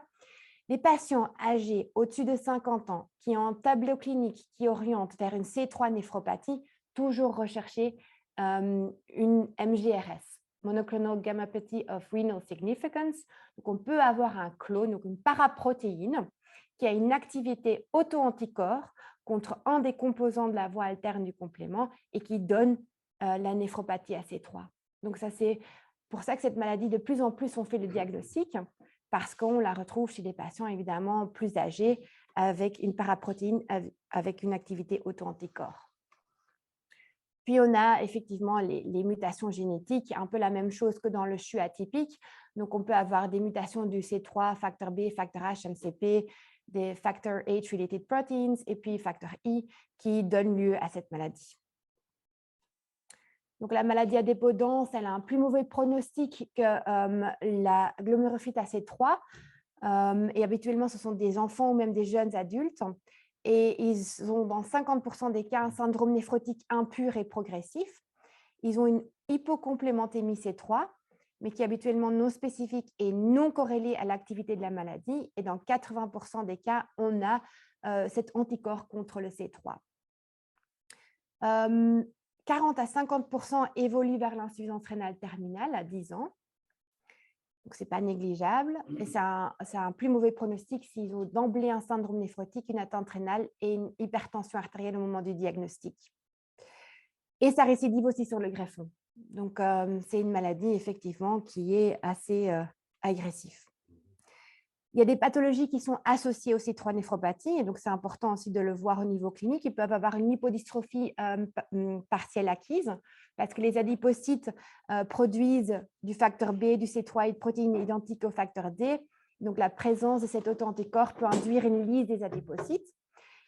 les patients âgés au-dessus de 50 ans qui ont un tableau clinique qui oriente vers une C3 néphropathie, toujours rechercher une MGRS, monoclonal gammopathy of renal significance. Donc, on peut avoir un clone, donc une paraprotéine, qui a une activité auto-anticorps contre un des composants de la voie alterne du complément et qui donne la néphropathie à C3. Donc, ça, c'est pour ça que cette maladie, de plus en plus, on fait le diagnostic parce qu'on la retrouve chez des patients évidemment plus âgés avec une paraprotéine avec une activité auto-anticorps. Puis, on a effectivement les mutations génétiques, un peu la même chose que dans le CHU atypique. Donc, on peut avoir des mutations du C3, facteur B, facteur H, MCP, des factor H-related proteins et puis facteur I qui donnent lieu à cette maladie. Donc, la maladie à dépôt dense, elle a un plus mauvais pronostic que la glomérulonephritite à C3. Et habituellement, ce sont des enfants ou même des jeunes adultes. Et ils ont dans 50% des cas un syndrome néphrotique impur et progressif. Ils ont une hypocomplémentémie C3, mais qui est habituellement non spécifique et non corrélée à l'activité de la maladie. Et dans 80% des cas, on a cet anticorps contre le C3. 40 à 50% évoluent vers l'insuffisance rénale terminale à 10 ans. Donc, ce n'est pas négligeable. Et c'est un plus mauvais pronostic s'ils ont d'emblée un syndrome néphrotique, une atteinte rénale et une hypertension artérielle au moment du diagnostic. Et ça récidive aussi sur le greffon. Donc, c'est une maladie, effectivement, qui est assez agressive. Il y a des pathologies qui sont associées aux C3 néphropathie, et donc c'est important aussi de le voir au niveau clinique. Ils peuvent avoir une lipodystrophie partielle acquise, parce que les adipocytes produisent du facteur B, du C3 et de protéines identiques au facteur D. Donc la présence de cet auto-anticorps peut induire une lyse des adipocytes.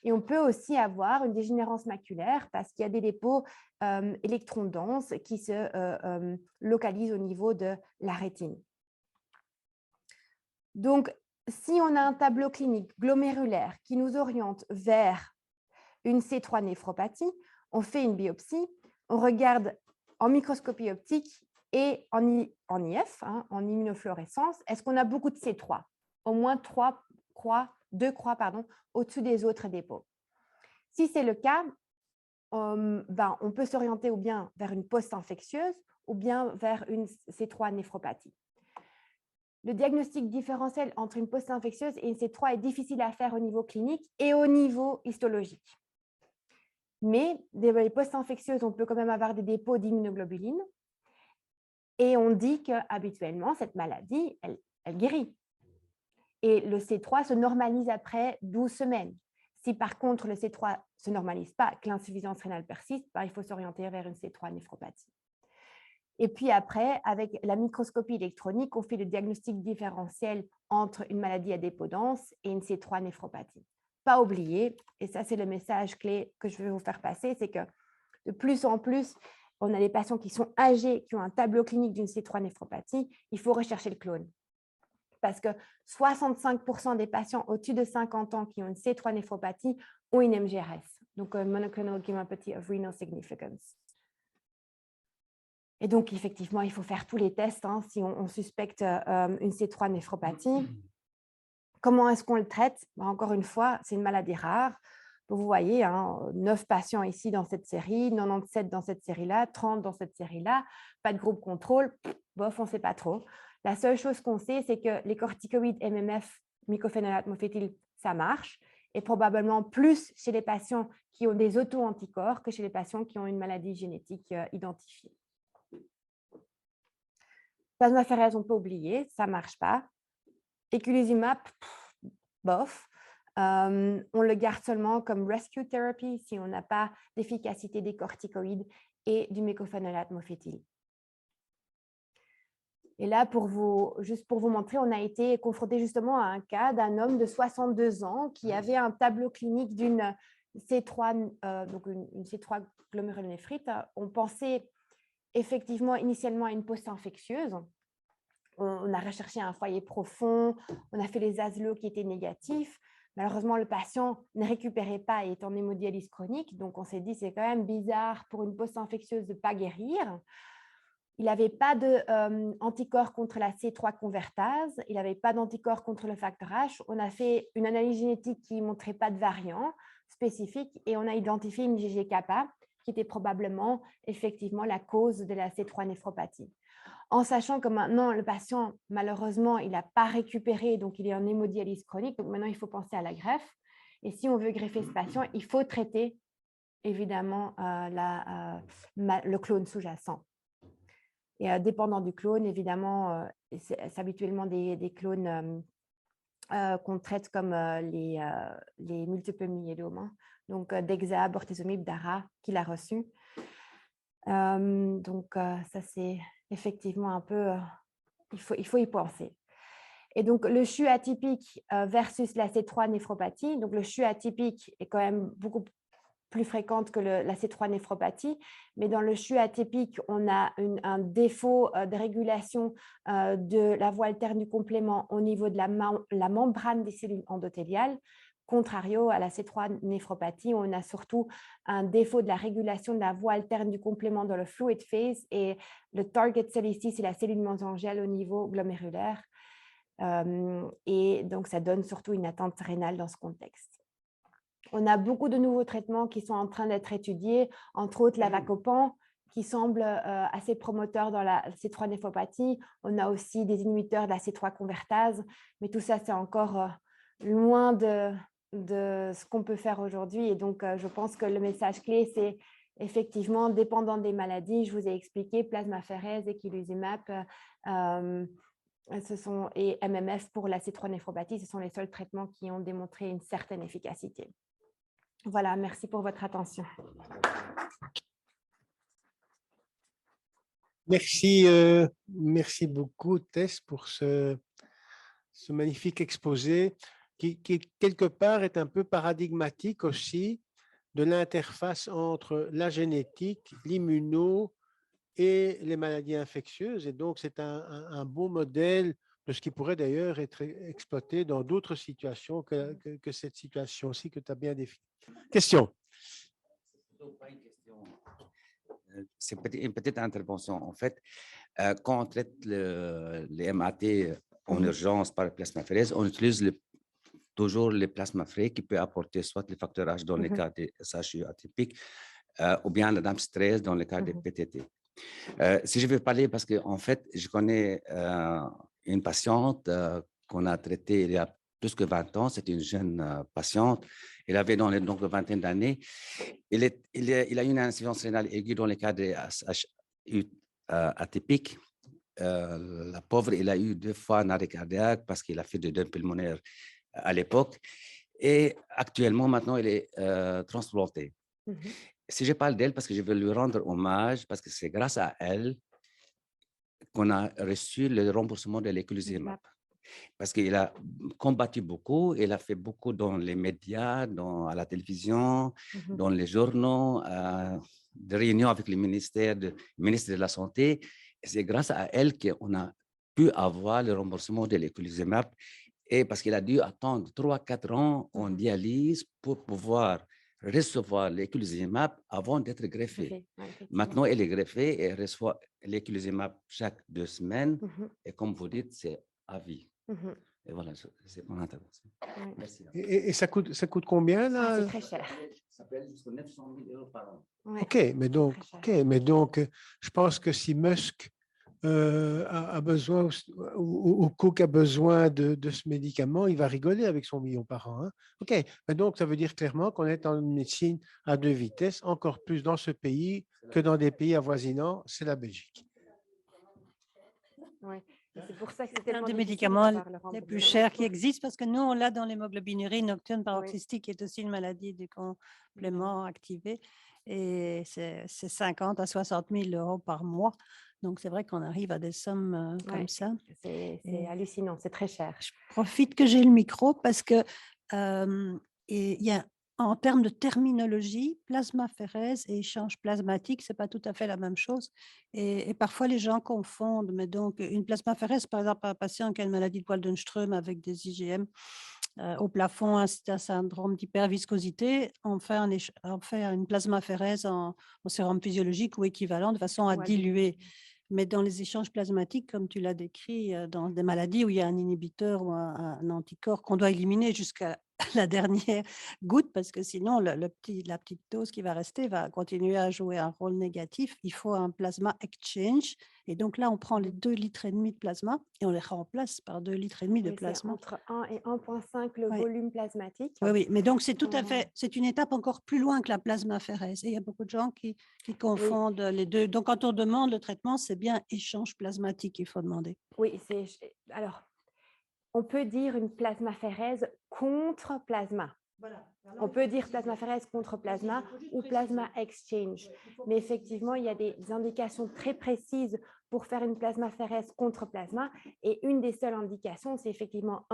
Et on peut aussi avoir une dégénérescence maculaire parce qu'il y a des dépôts électrons denses qui se localisent au niveau de la rétine. Donc, si on a un tableau clinique glomérulaire qui nous oriente vers une C3 néphropathie, on fait une biopsie, on regarde en microscopie optique et en IF, en immunofluorescence, est-ce qu'on a beaucoup de C3? Au moins 2 croix au-dessus des autres dépôts. Si c'est le cas, on peut s'orienter ou bien vers une post-infectieuse ou bien vers une C3 néphropathie. Le diagnostic différentiel entre une post-infectieuse et une C3 est difficile à faire au niveau clinique et au niveau histologique. Mais les post-infectieuses, on peut quand même avoir des dépôts d'immunoglobulines et on dit qu'habituellement, cette maladie, elle guérit. Et le C3 se normalise après 12 semaines. Si par contre le C3 ne se normalise pas, que l'insuffisance rénale persiste, il faut s'orienter vers une C3 néphropathie. Et puis après, avec la microscopie électronique, on fait le diagnostic différentiel entre une maladie à dépôt dense et une C3 néphropathie. Pas oublier, et ça c'est le message clé que je veux vous faire passer, c'est que de plus en plus, on a des patients qui sont âgés, qui ont un tableau clinique d'une C3 néphropathie, il faut rechercher le clone. Parce que 65% des patients au-dessus de 50 ans qui ont une C3 néphropathie ont une MGRS, donc monoclonal gammopathy of renal significance. Et donc, effectivement, il faut faire tous les tests si on suspecte une C3 néphropathie. Comment est-ce qu'on le traite? Encore une fois, c'est une maladie rare. Donc, vous voyez, 9 patients ici dans cette série, 97 dans cette série-là, 30 dans cette série-là, pas de groupe contrôle, bof, on ne sait pas trop. La seule chose qu'on sait, c'est que les corticoïdes MMF, mycophénolate mofétyl, ça marche, et probablement plus chez les patients qui ont des auto-anticorps que chez les patients qui ont une maladie génétique identifiée. Plasmaphéreses, on peut oublier, ça ne marche pas. Eculizumab, bof. On le garde seulement comme rescue therapy si on n'a pas d'efficacité des corticoïdes et du mycophénolate mofétyl. Et là, juste pour vous montrer, on a été confronté justement à un cas d'un homme de 62 ans qui avait un tableau clinique d'une C3, donc une C3 glomérulonéphrite. On pensait effectivement initialement à une post-infectieuse. On a recherché un foyer profond, on a fait les ASLO qui étaient négatifs. Malheureusement, le patient ne récupérait pas et est en hémodialyse chronique. Donc, on s'est dit, c'est quand même bizarre pour une post-infectieuse de ne pas guérir. Il n'avait pas d'anticorps contre la C3 convertase, il n'avait pas d'anticorps contre le facteur H. On a fait une analyse génétique qui ne montrait pas de variant spécifique et on a identifié une IgG-kappa qui était probablement effectivement la cause de la C3 néphropathie. En sachant que maintenant, le patient, malheureusement, il n'a pas récupéré, donc il est en hémodialyse chronique, donc maintenant, il faut penser à la greffe. Et si on veut greffer ce patient, il faut traiter évidemment le clone sous-jacent. Et dépendant du clone, évidemment, c'est habituellement des clones qu'on traite comme les multiples myélomes. Donc, Dexa, bortezomib, Dara, qu'il a reçu. Donc, ça, c'est effectivement un peu... il faut y penser. Et donc, le CHU atypique versus la C3 néphropathie. Donc, le CHU atypique est quand même beaucoup plus fréquente que la C3 néphropathie, mais dans le CHU atypique, on a un défaut de régulation de la voie alterne du complément au niveau de la membrane des cellules endothéliales. Contrario à la C3 néphropathie, on a surtout un défaut de la régulation de la voie alterne du complément dans le fluid phase et le target cell ici, c'est la cellule mésangelle au niveau glomérulaire. Et donc, ça donne surtout une atteinte rénale dans ce contexte. On a beaucoup de nouveaux traitements qui sont en train d'être étudiés, entre autres l'avacopan, qui semble assez promoteur dans la C3 néphropathie. On a aussi des inhibiteurs de la C3 convertase, mais tout ça, c'est encore loin de ce qu'on peut faire aujourd'hui. Et donc, je pense que le message clé, c'est effectivement, dépendant des maladies, je vous ai expliqué, plasmaphéreuse, eculizumab, et MMF pour la C3 néphropathie, ce sont les seuls traitements qui ont démontré une certaine efficacité. Voilà, merci pour votre attention.
Merci beaucoup, Tess, pour ce magnifique exposé qui, quelque part, est un peu paradigmatique aussi de l'interface entre la génétique, l'immuno et les maladies infectieuses. Et donc, c'est un bon modèle de ce qui pourrait d'ailleurs être exploité dans d'autres situations que cette situation-ci que tu as bien définie. Question.
C'est une petite intervention. En fait, quand on traite les MAT en urgence par plasmaphéreuse, on utilise toujours les plasmaphrées qui peuvent apporter soit les facteurs H dans les cas des SHU atypiques ou bien la DAMS13 dans les cas des PTT. Si je veux parler, parce qu'en fait, je connais une patiente qu'on a traitée il y a plus que 20 ans. C'était une jeune patiente. Elle avait donc une vingtaine d'années. Il a eu une insuffisance rénale aiguë dans les cas de SHU atypiques. La pauvre, il a eu 2 fois un arrêt cardiaque parce qu'il a fait de deuil pulmonaire à l'époque. Et actuellement, maintenant, elle est transplantée. Si je parle d'elle, parce que je veux lui rendre hommage, parce que c'est grâce à elle qu'on a reçu le remboursement de l'eculizumab. Parce qu'il a combattu beaucoup, il a fait beaucoup dans les médias, à la télévision, dans les journaux, des réunions avec le ministre de la Santé. Et c'est grâce à elle qu'on a pu avoir le remboursement de l'eculizumab. Et parce qu'il a dû attendre 3-4 ans en dialyse pour pouvoir recevoir l'eculizumab avant d'être greffé. Maintenant, elle est greffée et elle reçoit l'eculizumab chaque 2 semaines. Et comme vous dites, c'est à vie. Et voilà, c'est mon intervention. Merci.
Et ça coûte combien là?
C'est très cher.
Ça peut être jusqu'à 900 000 € par an.
OK, mais donc, je pense que si Musk a besoin, ou Cook a besoin de ce médicament, il va rigoler avec son million par an. Hein? OK, mais donc ça veut dire clairement qu'on est en médecine à 2 vitesses, encore plus dans ce pays que dans des pays avoisinants, c'est la Belgique.
Oui. C'est pour ça que c'était
un des médicaments les plus chers qui existent, parce que nous, on l'a dans l'hémoglobinurie nocturne paroxystique, qui est aussi une maladie du complément activé. Et c'est 50 à 60 000 € par mois. Donc, c'est vrai qu'on arrive à des sommes comme ça.
C'est hallucinant, c'est très cher.
Je profite que j'ai le micro parce que il y a, en termes de terminologie, plasmaphéreuse et échange plasmatique, ce n'est pas tout à fait la même chose. Et parfois, les gens confondent. Mais donc, une plasmaphéreuse, par exemple, un patient qui a une maladie de Waldenström avec des IgM au plafond, un syndrome d'hyperviscosité, on fait une plasmaphéreuse en sérum physiologique ou équivalent de façon à diluer. Mais dans les échanges plasmatiques, comme tu l'as décrit, dans des maladies où il y a un inhibiteur ou un anticorps qu'on doit éliminer jusqu'à la dernière goutte, parce que sinon, la petite dose qui va rester va continuer à jouer un rôle négatif. Il faut un plasma exchange. Et donc là, on prend les 2,5 litres de plasma et on les remplace par 2,5 litres de plasma.
Entre 1 et 1,5 le volume plasmatique.
Oui, mais donc c'est tout à fait, c'est une étape encore plus loin que la plasmaphéreuse. Et il y a beaucoup de gens qui confondent les deux. Donc quand on demande le traitement, c'est bien échange plasmatique qu'il faut demander.
Oui, alors, on peut dire une plasmaphéreuse contre plasma. Voilà. On peut dire plasmaphéreuse contre plasma ou plasma exchange. Mais effectivement, il y a des indications très précises pour faire une plasmaphéreuse contre plasma. Et une des seules indications, c'est effectivement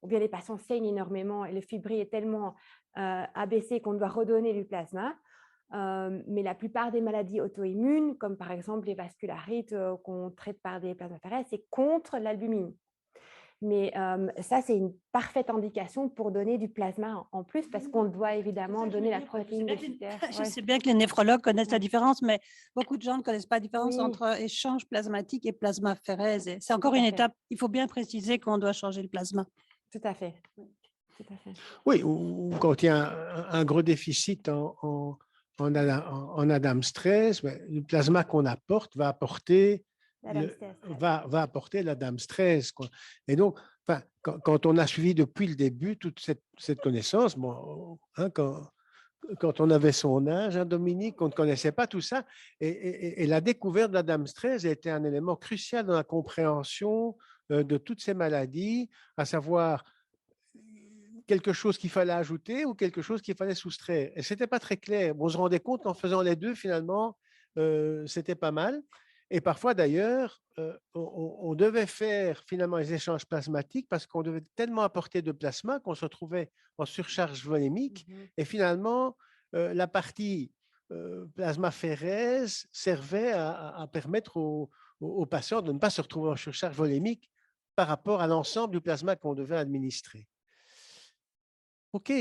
ou bien les patients saignent énormément et le fibri est tellement abaissé qu'on doit redonner du plasma. Mais la plupart des maladies auto-immunes, comme par exemple les vascularites qu'on traite par des plasmaphéreses, c'est contre l'albumine. Mais ça, c'est une parfaite indication pour donner du plasma en plus, parce qu'on doit évidemment donner la protéine déficitaire.
Je sais bien que les néphrologues connaissent la différence, mais beaucoup de gens ne connaissent pas la différence entre échange plasmatique et plasmaphéreuse. C'est encore une étape. Il faut bien préciser qu'on doit changer le plasma.
Tout à fait. Tout à fait.
Oui, ou quand il y a un gros déficit en Adam's 13, le plasma qu'on apporte va apporter l'Adam's 13. Et donc, quand on a suivi depuis le début toute cette connaissance, quand on avait son âge, Dominique, on ne connaissait pas tout ça. Et la découverte de l'Adam's 13 a été un élément crucial dans la compréhension de toutes ces maladies, à savoir quelque chose qu'il fallait ajouter ou quelque chose qu'il fallait soustraire. Et ce n'était pas très clair. On se rendait compte qu'en faisant les deux, finalement, c'était pas mal. Et parfois, d'ailleurs, on devait faire finalement les échanges plasmatiques parce qu'on devait tellement apporter de plasma qu'on se retrouvait en surcharge volémique. Et finalement, la partie plasmaphéreuse servait à permettre aux patients de ne pas se retrouver en surcharge volémique par rapport à l'ensemble du plasma qu'on devait administrer. OK.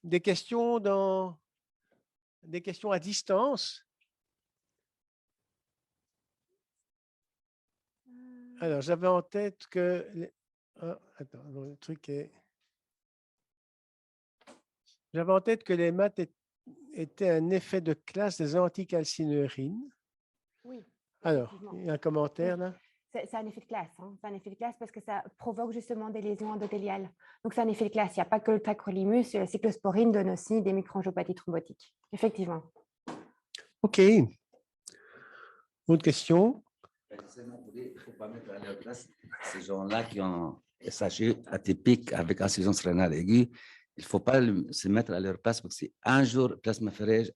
Des questions à distance? Alors, j'avais en tête que... attends, le truc est... J'avais en tête que les maths étaient un effet de classe des anticalcinurines.
Oui.
Alors, il y a un commentaire là?
C'est un effet de classe. C'est un effet de classe parce que ça provoque justement des lésions endothéliales. Donc, c'est un effet de classe. Il n'y a pas que le tacrolimus, la cyclosporine donne aussi des microangiopathies thrombotiques. Effectivement.
OK. Autre question?
Il ne faut pas mettre à leur place ces gens-là qui ont SHU atypique avec insuffisance rénale aiguë. Il ne faut pas se mettre à leur place parce que c'est un jour plasmaphéreuse,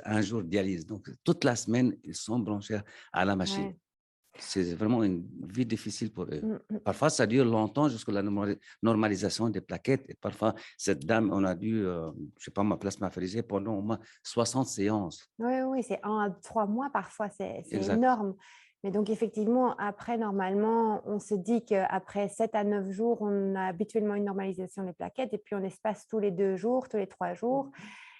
un jour dialyse. Donc, toute la semaine, ils sont branchés à la machine. Ouais. C'est vraiment une vie difficile pour eux. Parfois, ça dure longtemps jusqu'à la normalisation des plaquettes. Et parfois, cette dame, on a dû, je ne sais pas, ma plasmaphériser pendant au moins 60 séances.
Oui, c'est 1 à 3 mois parfois, c'est énorme. Mais donc, effectivement, après, normalement, on se dit qu'après 7 à 9 jours, on a habituellement une normalisation des plaquettes et puis on espace tous les 2 jours, tous les 3 jours.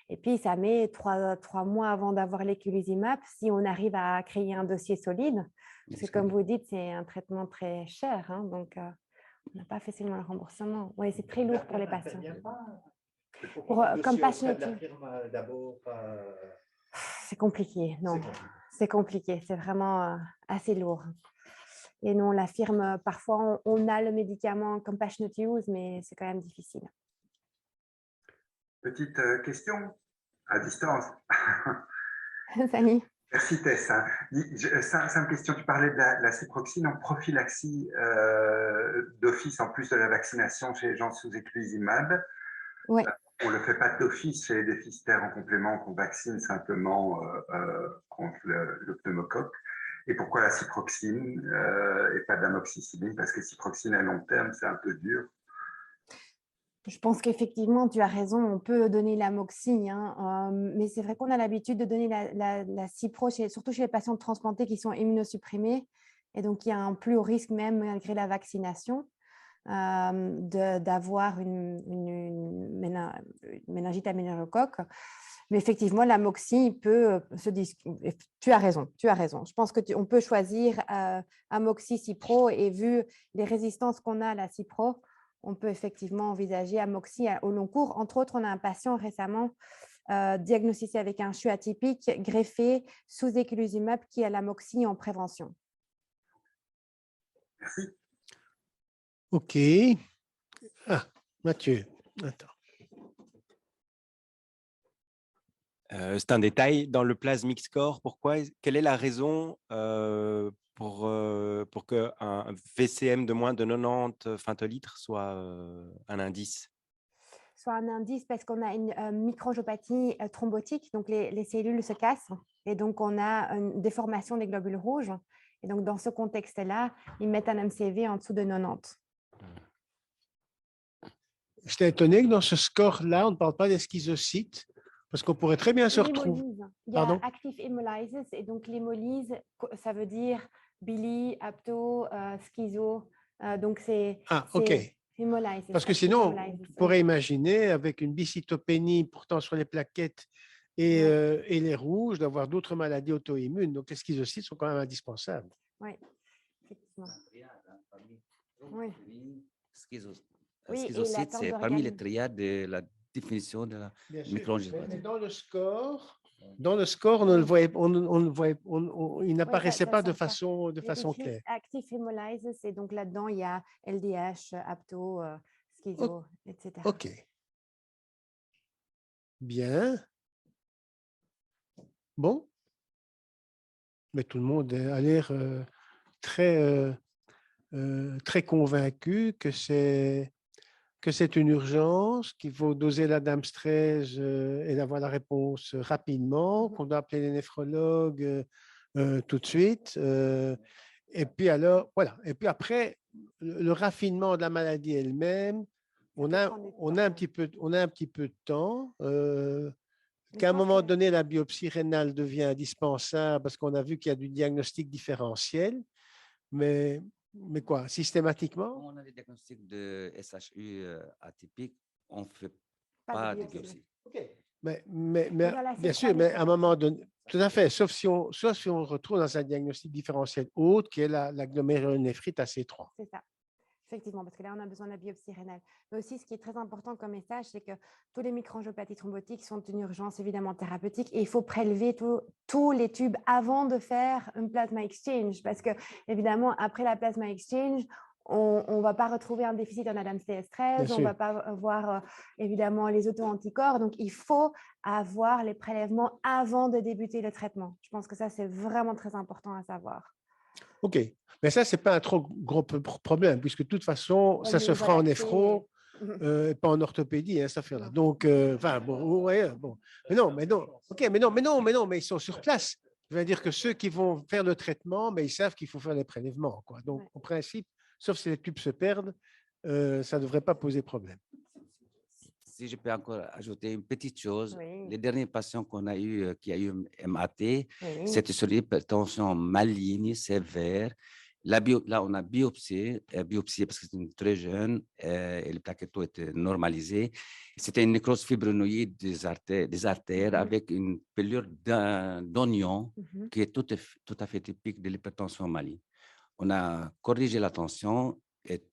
Et puis, ça met 3 mois avant d'avoir l'éculizumab si on arrive à créer un dossier solide. Parce que, comme vous dites, c'est un traitement très cher. Donc, on n'a pas facilement le remboursement. Oui, c'est très lourd pour les patients. Comme patient, c'est compliqué. Non, c'est compliqué. C'est vraiment assez lourd. Et non, la firme, parfois, on a le médicament compassionate use, mais c'est quand même difficile.
Petite question à distance.
Samy.
Merci Tess. Simple question, tu parlais de la ciproxine en prophylaxie d'office en plus de la vaccination chez les gens sous éculizumab.
Ouais.
on ne le fait pas d'office chez les déficitaires en complément, qu'on vaccine simplement contre le pneumocoque. Et pourquoi la ciproxine et pas d'amoxicilline? Parce que ciproxine à long terme, c'est un peu dur.
Je pense qu'effectivement, tu as raison, on peut donner l'amoxi, hein, mais c'est vrai qu'on a l'habitude de donner la cipro, surtout chez les patients transplantés qui sont immunosupprimés, et donc il y a un plus haut risque même malgré la vaccination d'avoir une méningite à méningocoque. Mais effectivement, l'amoxi peut se discuter. Tu as raison. Je pense qu'on peut choisir amoxi, cipro, et vu les résistances qu'on a à la cipro, on peut effectivement envisager amoxi au long cours. Entre autres, on a un patient récemment diagnostiqué avec un CHU atypique, greffé sous eculizumab, qui a l'amoxi en prévention.
Merci.
OK. Ah, Mathieu, attends.
C'est un détail dans le plasmic score. Quelle est la raison pour qu'un VCM de moins de 90 femtolitres soit un indice?
Soit un indice parce qu'on a une microangiopathie thrombotique, donc les cellules se cassent et donc on a une déformation des globules rouges. Et donc dans ce contexte-là, ils mettent un MCV en dessous de 90.
J'étais étonné que dans ce score-là, on ne parle pas des schizocytes, parce qu'on pourrait très bien se retrouver.
Il y a active hemolysis, et donc l'hémolyse, ça veut dire bili, apto, schizo. Donc c'est
OK.
Hemolysis.
Parce que sinon, on pourrait imaginer, avec une bicytopénie pourtant sur les plaquettes et les rouges, d'avoir d'autres maladies auto-immunes. Donc les schizocytes sont quand même indispensables.
Oui, effectivement.
Oui.
Oui,
Schizocyte, c'est parmi les triades de la définition de la microangiopathie.
Mais dans le score, on ne le voyait, il n'apparaissait pas de façon claire.
Active hemolysis, et donc là-dedans, il y a LDH, apto, schizo, etc.
OK. Bien. Bon. Mais tout le monde a l'air très convaincu que c'est une urgence, qu'il faut doser la Dams 13 et d'avoir la réponse rapidement, qu'on doit appeler les néphrologues tout de suite. Et puis alors, voilà. Et puis après, le raffinement de la maladie elle-même, on a un petit peu de temps. Qu'à un moment donné, la biopsie rénale devient indispensable parce qu'on a vu qu'il y a du diagnostic différentiel. Mais quoi, systématiquement?
Quand on a des diagnostics de SHU atypique, on ne fait pas de biopsie.
OK. Mais bien sûr, mais à un moment donné, tout à fait, sauf si on retrouve dans un diagnostic différentiel autre, qui est la glomérulonéphrite AC3.
C'est ça. Effectivement, parce que là, on a besoin de la biopsie rénale. Mais aussi, ce qui est très important comme message, c'est que tous les microangiopathies thrombotiques sont une urgence évidemment thérapeutique, et il faut prélever tous les tubes avant de faire un plasma exchange, parce que évidemment, après la plasma exchange, on ne va pas retrouver un déficit en Adams TS13, on ne va pas avoir évidemment les auto-anticorps. Donc, il faut avoir les prélèvements avant de débuter le traitement. Je pense que ça, c'est vraiment très important à savoir.
OK. Mais ça, ce n'est pas un trop gros problème, puisque de toute façon, ça se fera en néphro, pas en orthopédie, hein, cette affaire-là. Donc, bon. Mais non. OK, mais non, mais ils sont sur place. Je veux dire que ceux qui vont faire le traitement, mais ils savent qu'il faut faire les prélèvements, quoi. Donc, en principe, sauf si les tubes se perdent, ça ne devrait pas poser problème.
Si je peux encore ajouter une petite chose, les derniers patients qu'on a eu, qui a eu MAT, c'était sur l'hypertension maligne sévère. Là, on a biopsié parce que c'était très jeune et le plaquetto était normalisé. C'était une nécrose fibrinoïde des artères avec une pelure d'oignon qui est tout à fait typique de l'hypertension maligne. On a corrigé la tension et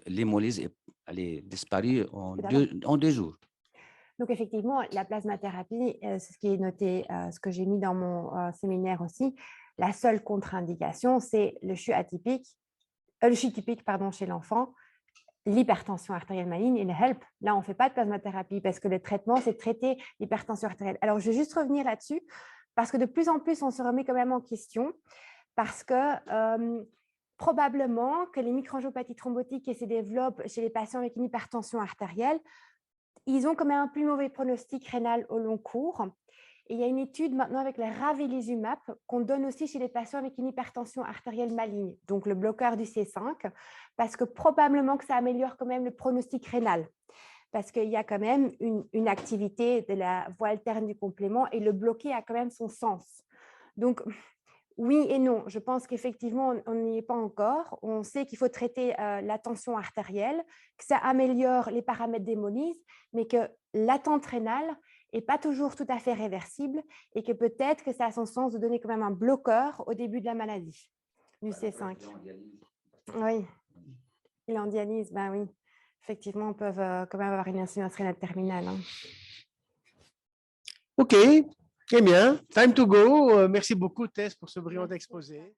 l'hémolyse est disparue en 2 jours.
Donc, effectivement, la plasmathérapie, c'est ce qui est noté, ce que j'ai mis dans mon séminaire aussi. La seule contre-indication, c'est le CHU typique chez l'enfant, l'hypertension artérielle maligne et le HELP. Là, on ne fait pas de plasmathérapie parce que le traitement, c'est de traiter l'hypertension artérielle. Alors, je vais juste revenir là-dessus parce que de plus en plus, on se remet quand même en question parce que probablement que les microangiopathies thrombotiques qui se développent chez les patients avec une hypertension artérielle ils ont quand même un plus mauvais pronostic rénal au long cours. Et il y a une étude maintenant avec le ravulizumab qu'on donne aussi chez les patients avec une hypertension artérielle maligne, donc le bloqueur du C5, parce que probablement que ça améliore quand même le pronostic rénal, parce qu'il y a quand même une activité de la voie alterne du complément et le bloquer a quand même son sens. Donc, oui et non, je pense qu'effectivement, on n'y est pas encore. On sait qu'il faut traiter la tension artérielle, que ça améliore les paramètres d'hémolyse, mais que l'attente rénale n'est pas toujours tout à fait réversible et que peut-être que ça a son sens de donner quand même un bloqueur au début de la maladie, du C5. Oui, il est en dialyse, ben oui. Effectivement, on peut quand même avoir une insuffisance rénale terminale. Hein.
OK. Eh bien, time to go. Merci beaucoup, Tess, pour ce brillant exposé.